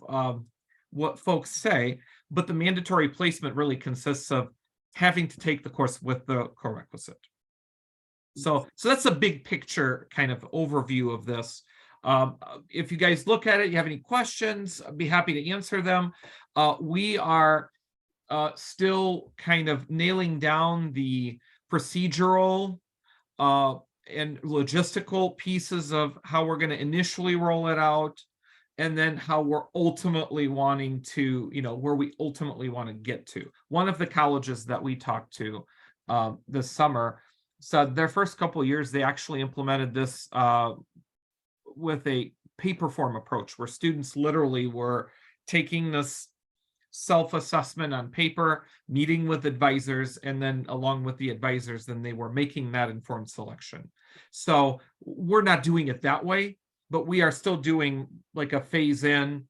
what folks say, but the mandatory placement really consists of having to take the course with the co-requisite. So that's a big picture kind of overview of this. If you guys look at it, you have any questions, I'd be happy to answer them. We are still kind of nailing down the procedural and logistical pieces of how we're going to initially roll it out, and then how we're ultimately wanting to, where we ultimately want to get to. One of the colleges that we talked to this summer said their first couple of years, they actually implemented this with a paper form approach, where students literally were taking this self-assessment on paper, meeting with advisors, and then along with the advisors, then they were making that informed selection. So we're not doing it that way, but we are still doing like a phase in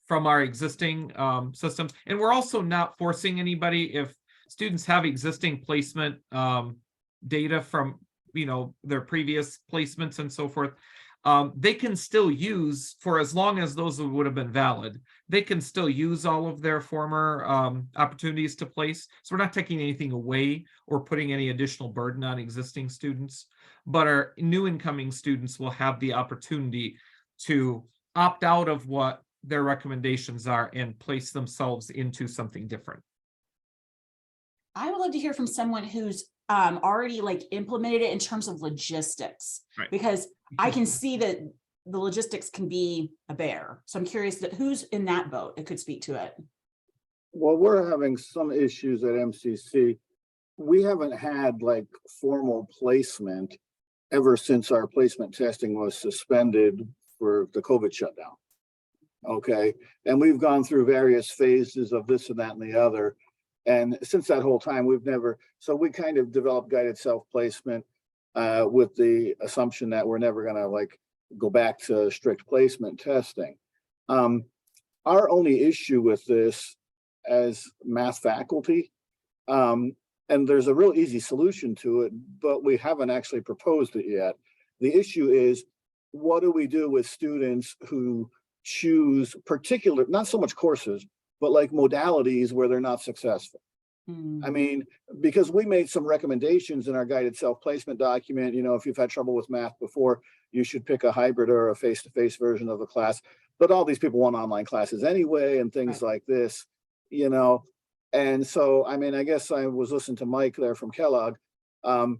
from our existing systems. And we're also not forcing anybody. If students have existing placement data from their previous placements and so forth, they can still use, for as long as those would have been valid, they can still use all of their former opportunities to place. So we're not taking anything away or putting any additional burden on existing students, but our new incoming students will have the opportunity to opt out of what their recommendations are and place themselves into something different. I would love to hear from someone who's already like implemented it in terms of logistics, Right. Because I can see that the logistics can be a bear. So I'm curious that who's in that boat that could speak to it. Well, we're having some issues at MCC. We haven't had like formal placement ever since our placement testing was suspended for the COVID shutdown. Okay. And we've gone through various phases of this and that and the other. And since that whole time, so we kind of developed guided self-placement with the assumption that we're never going to like go back to strict placement testing. Our only issue with this as math faculty, and there's a real easy solution to it, but we haven't actually proposed it yet. The issue is, what do we do with students who choose particular, not so much courses, but like modalities where they're not successful? I mean, because we made some recommendations in our guided self-placement document, if you've had trouble with math before, you should pick a hybrid or a face-to-face version of the class. But all these people want online classes anyway, and things like this, And so, I mean, I guess I was listening to Mike there from Kellogg. How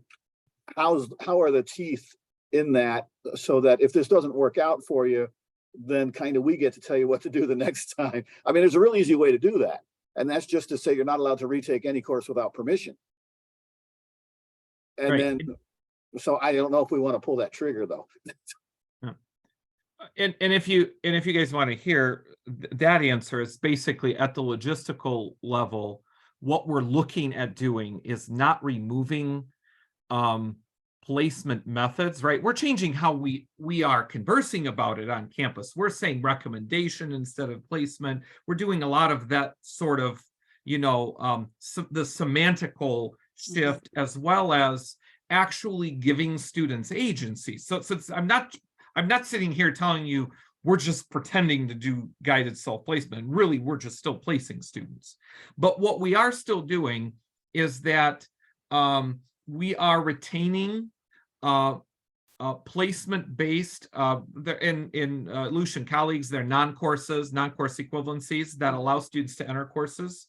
are the teeth in that, so that if this doesn't work out for you, then kind of we get to tell you what to do the next time. I mean, there's a real easy way to do that. And that's just to say you're not allowed to retake any course without permission. And then, so I don't know if we want to pull that trigger though. And if you guys want to hear that answer, is basically at the logistical level, what we're looking at doing is not removing placement methods, right? We're changing how we are conversing about it on campus. We're saying recommendation instead of placement. We're doing a lot of that sort of, the semantical shift, as well as actually giving students agency. So I'm not sitting here telling you we're just pretending to do guided self-placement. Really, we're just still placing students. But what we are still doing is that we are retaining placement-based, in Lucian colleagues, they're non-course equivalencies that allow students to enter courses.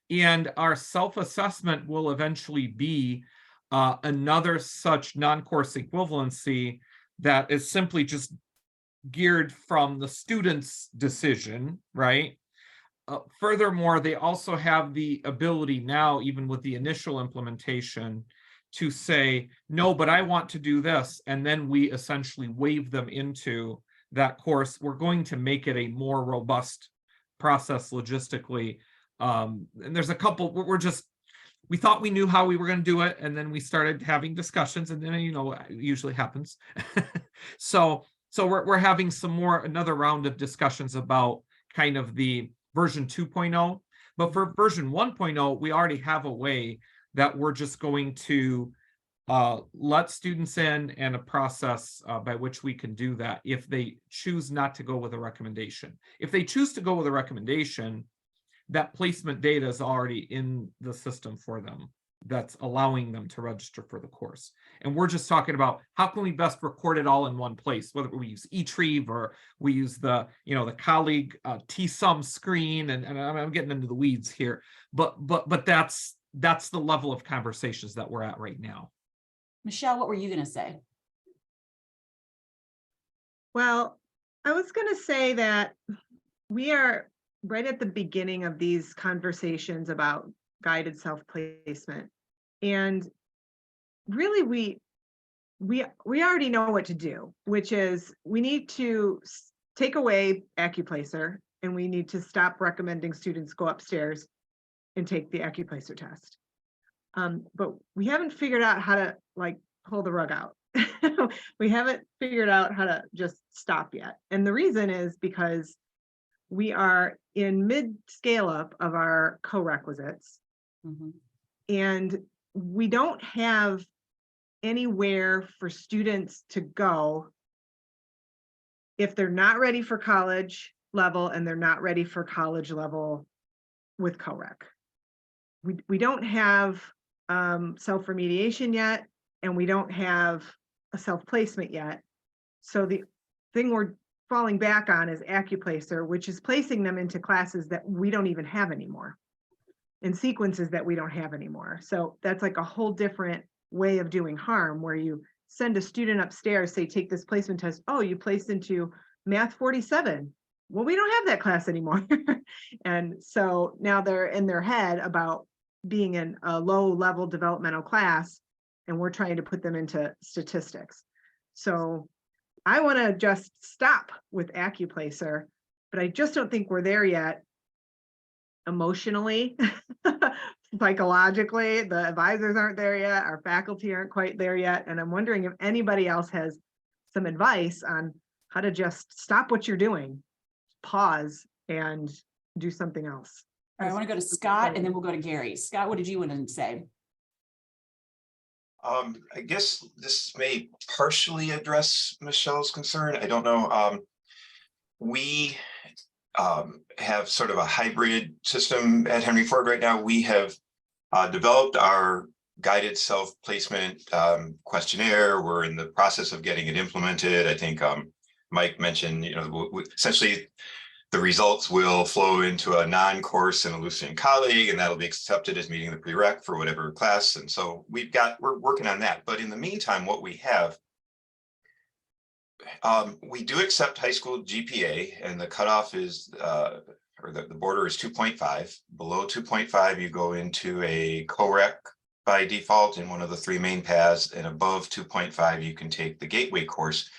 And our self-assessment will eventually be another such non-course equivalency that is simply just geared from the student's decision, right? Furthermore, they also have the ability now, even with the initial implementation, to say, no, but I want to do this. And then we essentially wave them into that course. We're going to make it a more robust process logistically. And there's a couple, we thought we knew how we were going to do it. And then we started having discussions, and then, you know, it usually happens. So we're having another round of discussions about kind of the version 2.0. But for version 1.0, we already have a way that we're just going to let students in, and a process by which we can do that if they choose not to go with a recommendation. If they choose to go with a recommendation, that placement data is already in the system for them. That's allowing them to register for the course. And we're just talking about how can we best record it all in one place, whether we use eTrieve or we use the, you know, the colleague TSUM screen, and I'm getting into the weeds here, but that's the level of conversations that we're at right now. Michelle, what were you going to say? Well, I was going to say that we are right at the beginning of these conversations about guided self-placement. And really, we already know what to do, which is we need to take away AccuPlacer, and we need to stop recommending students go upstairs and take the AccuPlacer test. But we haven't figured out how to like pull the rug out. We haven't figured out how to just stop yet. And the reason is because we are in mid scale up of our co-requisites. Mhm. And we don't have anywhere for students to go if they're not ready for college level and they're not ready for college level with co-rec. We don't have self-remediation yet, and we don't have a self-placement yet. So the thing we're falling back on is AccuPlacer, which is placing them into classes that we don't even have anymore, in sequences that we don't have anymore. So that's like a whole different way of doing harm, where you send a student upstairs, say, take this placement test. Oh, you placed into Math 47. Well, we don't have that class anymore. And so now they're in their head about being in a low level developmental class, and we're trying to put them into statistics. So I want to just stop with AccuPlacer, but I just don't think we're there yet. Emotionally, psychologically, the advisors aren't there yet, our faculty aren't quite there yet. And I'm wondering if anybody else has some advice on how to just stop what you're doing, pause, and do something else. All right, I want to go to Scott, and then we'll go to Gary. Scott, what did you want to say? I guess this may partially address Michelle's concern. I don't know. We have sort of a hybrid system at Henry Ford right now. We have developed our guided self-placement questionnaire. We're in the process of getting it implemented. I think Mike mentioned, you know, essentially the results will flow into a non-course and a Lucian colleague, and that'll be accepted as meeting the prereq for whatever class. And so we're working on that. But in the meantime, what we have, we do accept high school GPA, and the cutoff is, or the border is 2.5. Below 2.5, you go into a co-rec by default in one of the three main paths, and above 2.5, you can take the gateway course.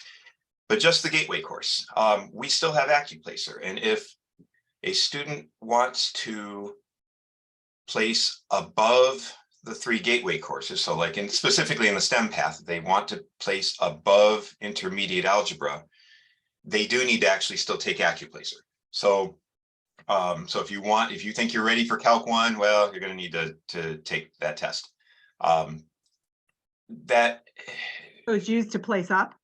But just the gateway course. We still have AccuPlacer, and if a student wants to place above the three gateway courses, so like specifically in the STEM path, they want to place above intermediate algebra, they do need to actually still take AccuPlacer. So if you think you're ready for Calc 1, well, you're going to need to take that test. That So it's used to place up.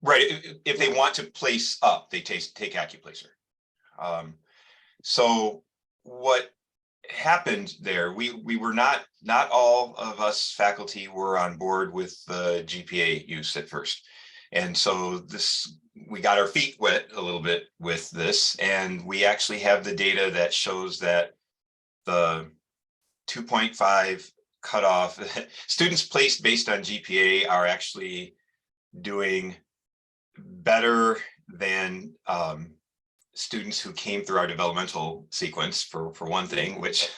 Right. If they want to place up, they take AccuPlacer. So what happened there, we were not all of us faculty were on board with the GPA use at first. And so we got our feet wet a little bit with this, and we actually have the data that shows that the 2.5 cutoff, students placed based on GPA are actually doing better than students who came through our developmental sequence for one thing, which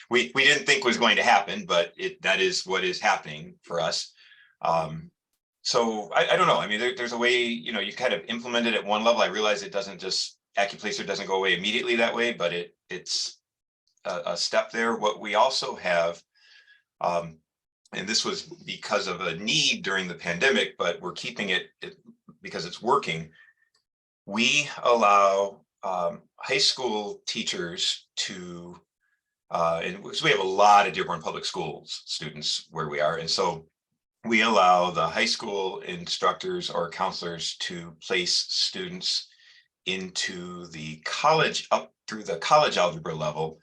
we didn't think was going to happen, but that is what is happening for us. So I don't know. I mean, there's a way, you know, you kind of implement it at one level. I realize it doesn't just, AccuPlacer doesn't go away immediately that way, but it's a step there. What we also have, and this was because of a need during the pandemic, but we're keeping it because it's working. We allow high school teachers to, and so we have a lot of Dearborn Public Schools students where we are. And so we allow the high school instructors or counselors to place students into the college, up through the college algebra level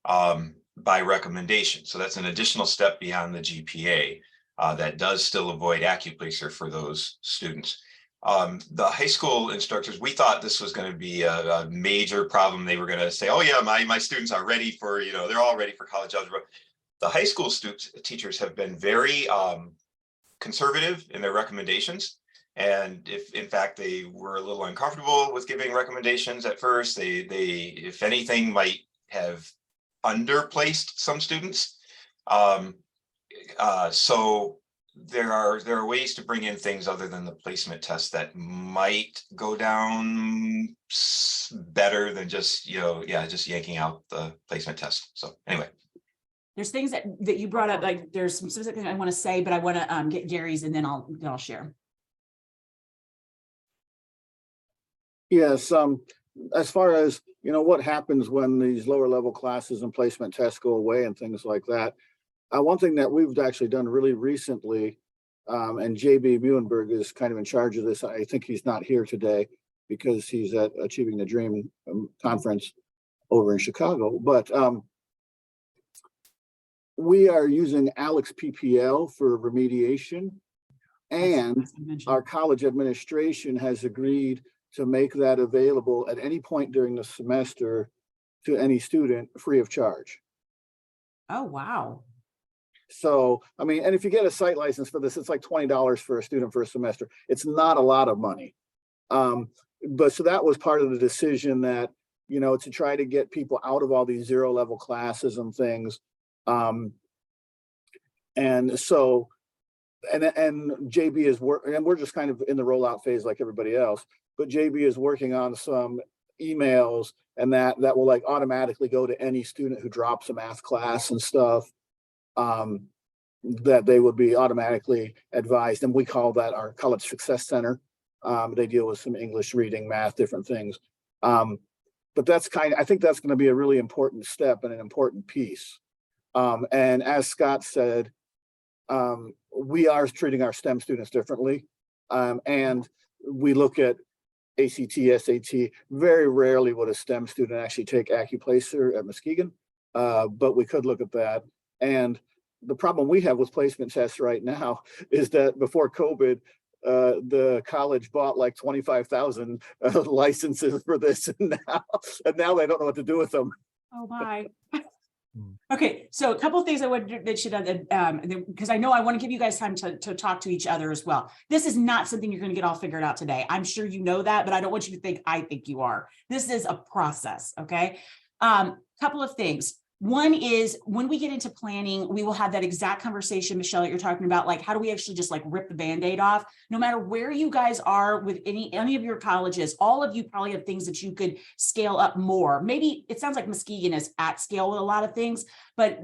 by recommendation. So that's an additional step beyond the GPA that does still avoid AccuPlacer for those students. The high school instructors, we thought this was going to be a major problem. They were going to say, oh yeah, my students are ready for, you know, they're all ready for college algebra. The high school teachers have been very conservative in their recommendations. And if in fact they were a little uncomfortable with giving recommendations at first, they if anything might have underplaced some students. So there are ways to bring in things other than the placement test that might go down better than just, you know, just yanking out the placement test. So anyway. There's things that you brought up, like there's some specific things I want to say, but I want to get Gary's and then I'll share. Yes, as far as, you know, what happens when these lower level classes and placement tests go away and things like that. One thing that we've actually done really recently, and JB Muhlenberg is kind of in charge of this. I think he's not here today because he's at Achieving the Dream conference over in Chicago, but we are using Alex PPL for remediation, and our college administration has agreed to make that available at any point during the semester to any student free of charge. Oh, wow. So, I mean, and if you get a site license for this, it's like $20 for a student for a semester. It's not a lot of money. But so that was part of the decision that, you know, to try to get people out of all these zero level classes and things. And so, and JB is working, and we're just kind of in the rollout phase like everybody else, but JB is working on some emails and that will like automatically go to any student who drops a math class and stuff, that they would be automatically advised. And we call that our College Success Center. They deal with some English, reading, math, different things. But that's I think that's going to be a really important step and an important piece. And as Scott said, we are treating our STEM students differently. And we look at ACT, SAT. Very rarely would a STEM student actually take AccuPlacer at Muskegon, but we could look at that. And the problem we have with placement tests right now is that before COVID, the college bought like 25,000 licenses for this, and now they don't know what to do with them. Oh my. Okay, so a couple of things I would that should because I know I want to give you guys time to talk to each other as well. This is not something you're going to get all figured out today. I'm sure you know that, but I don't want you to think I think you are. This is a process. Okay, couple of things. One is when we get into planning, we will have that exact conversation, Michelle, that you're talking about, like how do we actually just like rip the Band-Aid off? No matter where you guys are with any of your colleges, all of you probably have things that you could scale up more. Maybe it sounds like Muskegon is at scale with a lot of things, but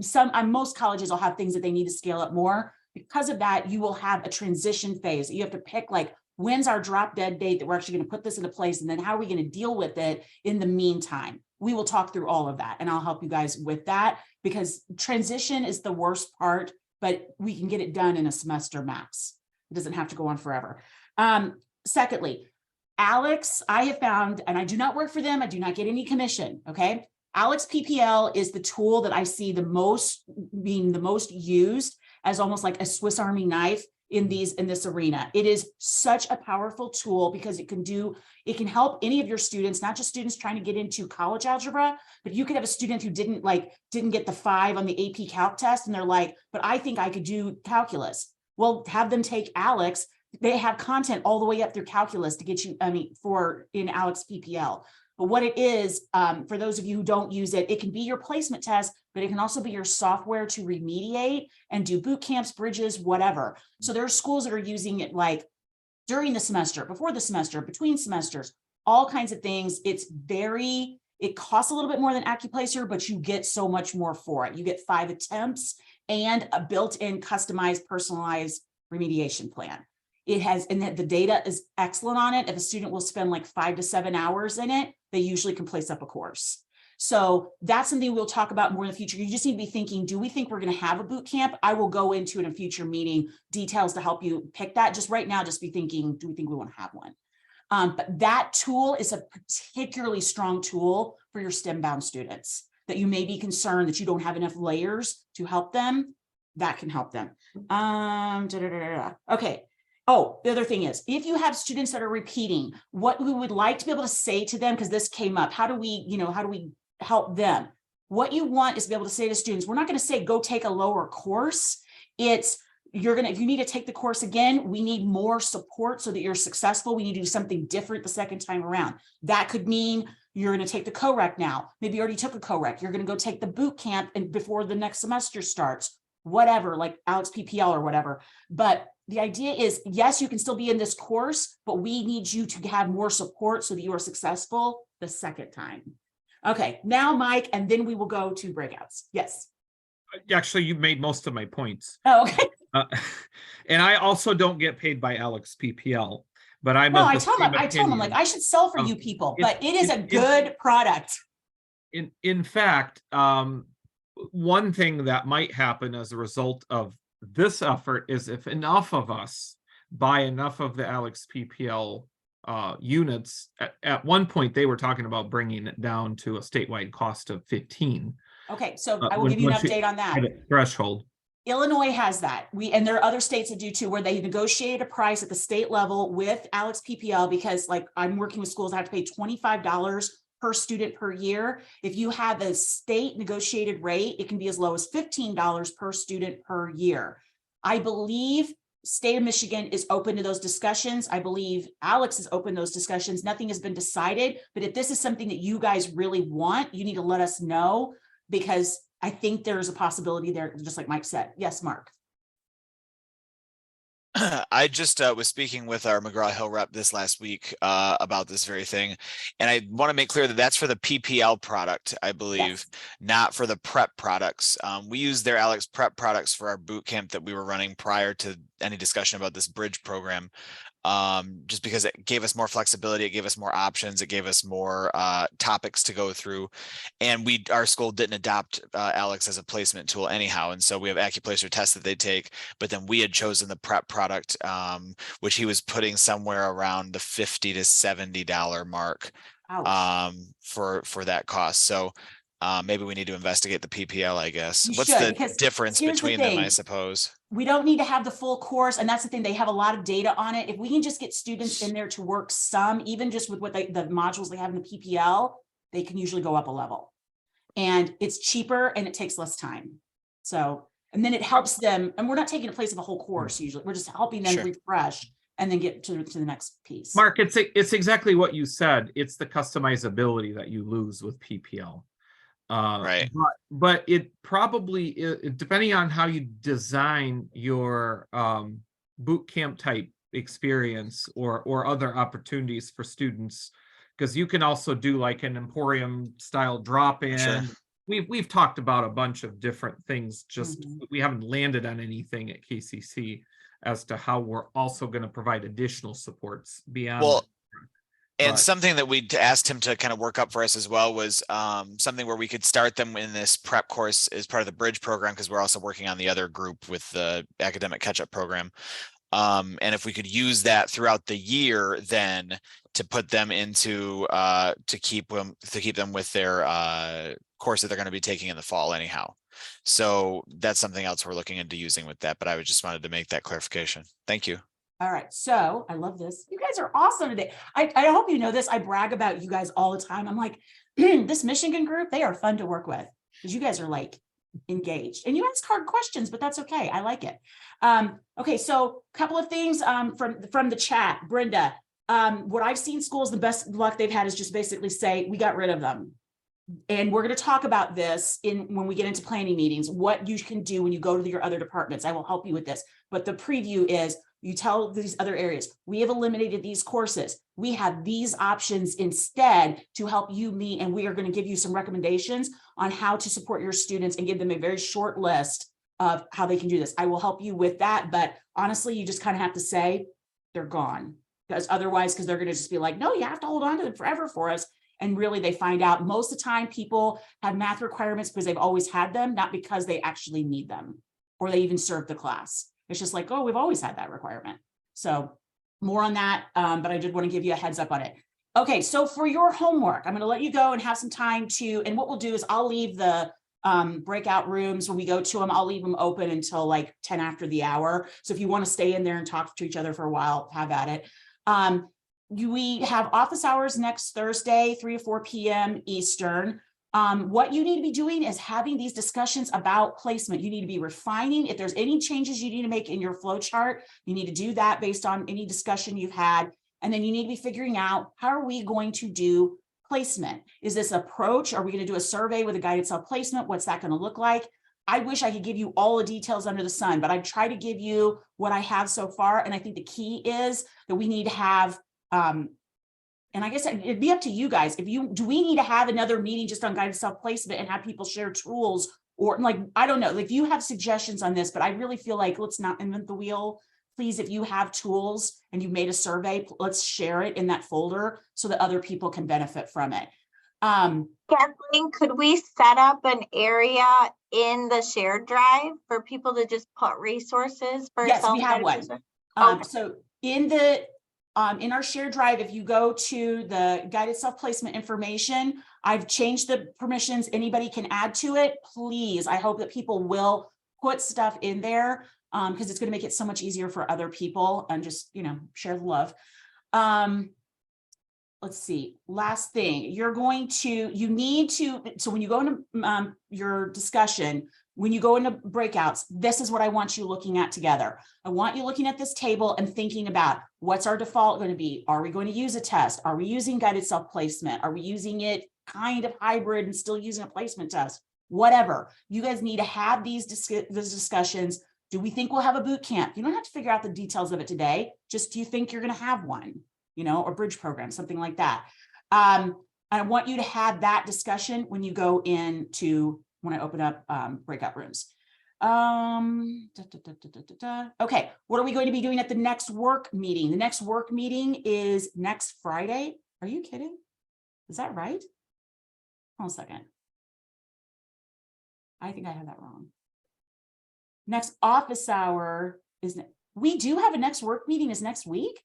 most colleges will have things that they need to scale up more. Because of that, you will have a transition phase. You have to pick like, when's our drop dead date that we're actually going to put this into place? And then how are we going to deal with it in the meantime? We will talk through all of that and I'll help you guys with that, because transition is the worst part, but we can get it done in a semester max. It doesn't have to go on forever. Secondly, Alex, I have found, and I do not work for them, I do not get any commission, okay? Alex PPL is the tool that I see being the most used as almost like a Swiss Army knife in this arena. It is such a powerful tool because it can help any of your students, not just students trying to get into college algebra, but you could have a student who didn't get the 5 on the AP Calc test, and they're like, but I think I could do calculus. Well, have them take ALEKS. They have content all the way up through calculus to get you, in ALEKS PPL. But what it is, for those of you who don't use it, it can be your placement test, but it can also be your software to remediate and do boot camps, bridges, whatever. So there are schools that are using it like during the semester, before the semester, between semesters, all kinds of things. It costs a little bit more than AccuPlacer, but you get so much more for it. You get 5 attempts and a built-in customized, personalized remediation plan. It has, and the data is excellent on it. If a student will spend like 5 to 7 hours in it, they usually can place up a course. So that's something we'll talk about more in the future. You just need to be thinking, do we think we're going to have a boot camp? I will go into it in a future meeting, details to help you pick that. Just right now, just be thinking, do we think we want to have one? But that tool is a particularly strong tool for your STEM-bound students that you may be concerned that you don't have enough layers to help them. That can help them. Okay. Oh, the other thing is, if you have students that are repeating, what we would like to be able to say to them, because this came up, how do we help them? What you want is to be able to say to students, we're not going to say, go take a lower course. It's, if you need to take the course again, we need more support so that you're successful. We need to do something different the second time around. That could mean you're going to take the co-rec now. Maybe you already took a co-rec. You're going to go take the boot camp and before the next semester starts, whatever, like ALEKS PPL or whatever. But the idea is, yes, you can still be in this course, but we need you to have more support so that you are successful the second time. Okay, now Mike, and then we will go to breakouts. Yes. Actually, you made most of my points. Oh, okay. And I also don't get paid by ALEKS PPL, but I'm No, of I the tell same them, I'm like, I should sell for Um, you people, it- but it is a it- good product. In fact, one thing that might happen as a result of this effort is if enough of us buy enough of the ALEKS PPL units, at one point they were talking about bringing it down to a statewide cost of 15. Okay, so I will give you an update on that. Threshold. Illinois has that. And there are other states that do too, where they negotiated a price at the state level with ALEKS PPL, because like I'm working with schools, I have to pay $25 per student per year. If you have a state negotiated rate, it can be as low as $15 per student per year. I believe state of Michigan is open to those discussions. I believe ALEKS is open to those discussions. Nothing has been decided, but if this is something that you guys really want, you need to let us know, because I think there's a possibility there, just like Mike said. Yes, Mark. I just was speaking with our McGraw-Hill rep this last week about this very thing. And I want to make clear that that's for the PPL product, I believe, not for the prep products. We use their ALEKS prep products for our boot camp that we were running prior to any discussion about this bridge program. Just because it gave us more flexibility, it gave us more options, it gave us more topics to go through. And our school didn't adopt ALEKS as a placement tool anyhow. And so we have AccuPlacer tests that they take, but then we had chosen the prep product, which he was putting somewhere around the $50 to $70 mark for that cost. So maybe we need to investigate the PPL, I guess. What's the difference between them, I suppose? We don't need to have the full course. And that's the thing, they have a lot of data on it. If we can just get students in there to work some, even just with what the modules they have in the PPL, they can usually go up a level. And it's cheaper and it takes less time. So, and then it helps them, and we're not taking the place of a whole course usually. We're just helping them refresh and then get to the next piece. Mark, it's exactly what you said. It's the customizability that you lose with PPL. Right. But it probably, depending on how you design your boot camp type experience or other opportunities for students, because you can also do like an Emporium style drop-in. Sure. We've talked about a bunch of different things, just we haven't landed on anything at KCC as to how we're also going to provide additional supports beyond. Well, and something that we asked him to kind of work up for us as well was something where we could start them in this prep course as part of the bridge program, because we're also working on the other group with the academic catch-up program. And if we could use that throughout the year, then to put them into to keep them with their course that they're going to be taking in the fall anyhow. So that's something else we're looking into using with that, but I just wanted to make that clarification. Thank you. All right, so I love this. You guys are awesome today. I hope you know this. I brag about you guys all the time. I'm like, this Michigan group, they are fun to work with because you guys are like engaged and you ask hard questions, but that's okay. I like it. Okay, so a couple of things from the chat. Brenda, what I've seen schools, the best luck they've had is just basically say, we got rid of them. And we're going to talk about this when we get into planning meetings, what you can do when you go to your other departments. I will help you with this. But the preview is you tell these other areas, we have eliminated these courses. We have these options instead to help you meet. And we are going to give you some recommendations on how to support your students and give them a very short list of how they can do this. I will help you with that. But honestly, you just kind of have to say they're gone because otherwise, because they're going to just be like, no, you have to hold on to them forever for us. And really, they find out most of the time people have math requirements because they've always had them, not because they actually need them or they even serve the class. It's just like, oh, we've always had that requirement. So more on that, but I did want to give you a heads up on it. Okay, so for your homework, I'm going to let you go and have some time to, and what we'll do is I'll leave the breakout rooms when we go to them, I'll leave them open until like 10 after the hour. So if you want to stay in there and talk to each other for a while, have at it. We have office hours next Thursday, 3 to 4 p.m. Eastern. What you need to be doing is having these discussions about placement. You need to be refining. If there's any changes you need to make in your flow chart, you need to do that based on any discussion you've had. And then you need to be figuring out, how are we going to do placement? Is this approach? Are we going to do a survey with a guided self-placement? What's that going to look like? I wish I could give you all the details under the sun, but I try to give you what I have so far. And I think the key is that we need to have and I guess it'd be up to you guys. Do we need to have another meeting just on guided self-placement and have people share tools, or like, I don't know, if you have suggestions on this, but I really feel like let's not invent the wheel. Please, if you have tools and you've made a survey, let's share it in that folder so that other people can benefit from it. Kathleen, could we set up an area in the shared drive for people to just put resources for? Yes, we have one. Okay. So in our shared drive, if you go to the guided self-placement information, I've changed the permissions. Anybody can add to it. Please, I hope that people will put stuff in there because it's going to make it so much easier for other people and just, share the love. Let's see. Last thing, so when you go into your discussion, when you go into breakouts, this is what I want you looking at together. I want you looking at this table and thinking about what's our default going to be. Are we going to use a test? Are we using guided self-placement? Are we using it kind of hybrid and still using a placement test? Whatever. You guys need to have these discussions. Do we think we'll have a boot camp? You don't have to figure out the details of it today. Just do you think you're going to have one, or bridge program, something like that. I want you to have that discussion when you go into when I open up breakout rooms. Okay, what are we going to be doing at the next work meeting? The next work meeting is next Friday. Are you kidding? Is that right? Hold on a second. I think I have that wrong. Next office hour is, we do have a next work meeting is next week.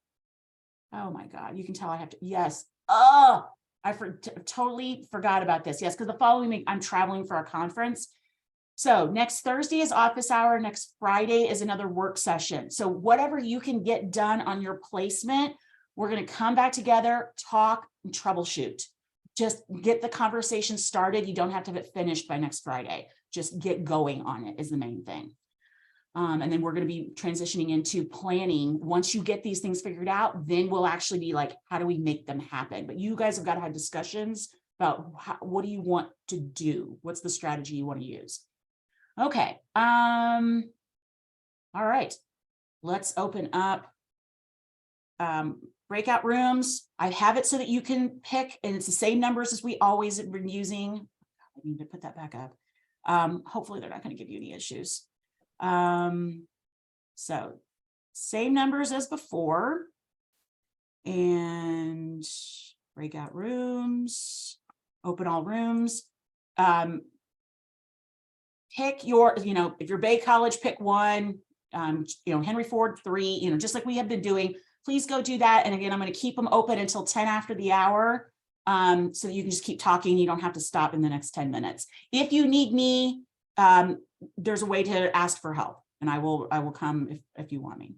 Oh my God, you can tell I have to, yes. Oh, I totally forgot about this. Yes, because the following week I'm traveling for a conference. So next Thursday is office hour. Next Friday is another work session. So whatever you can get done on your placement, we're going to come back together, talk, and troubleshoot. Just get the conversation started. You don't have to have it finished by next Friday. Just get going on it is the main thing. And then we're going to be transitioning into planning. Once you get these things figured out, then we'll actually be like, how do we make them happen? But you guys have got to have discussions about what do you want to do? What's the strategy you want to use? Okay. All right. Let's open up breakout rooms. I have it so that you can pick, and it's the same numbers as we always have been using. I need to put that back up. Hopefully they're not going to give you any issues. So same numbers as before, and breakout rooms, open all rooms. Pick your, if you're Bay College, pick one, Henry Ford 3, just like we have been doing. Please go do that. And again, I'm going to keep them open until 10 after the hour. So you can just keep talking. You don't have to stop in the next 10 minutes. If you need me there's a way to ask for help, and I will come if you want me.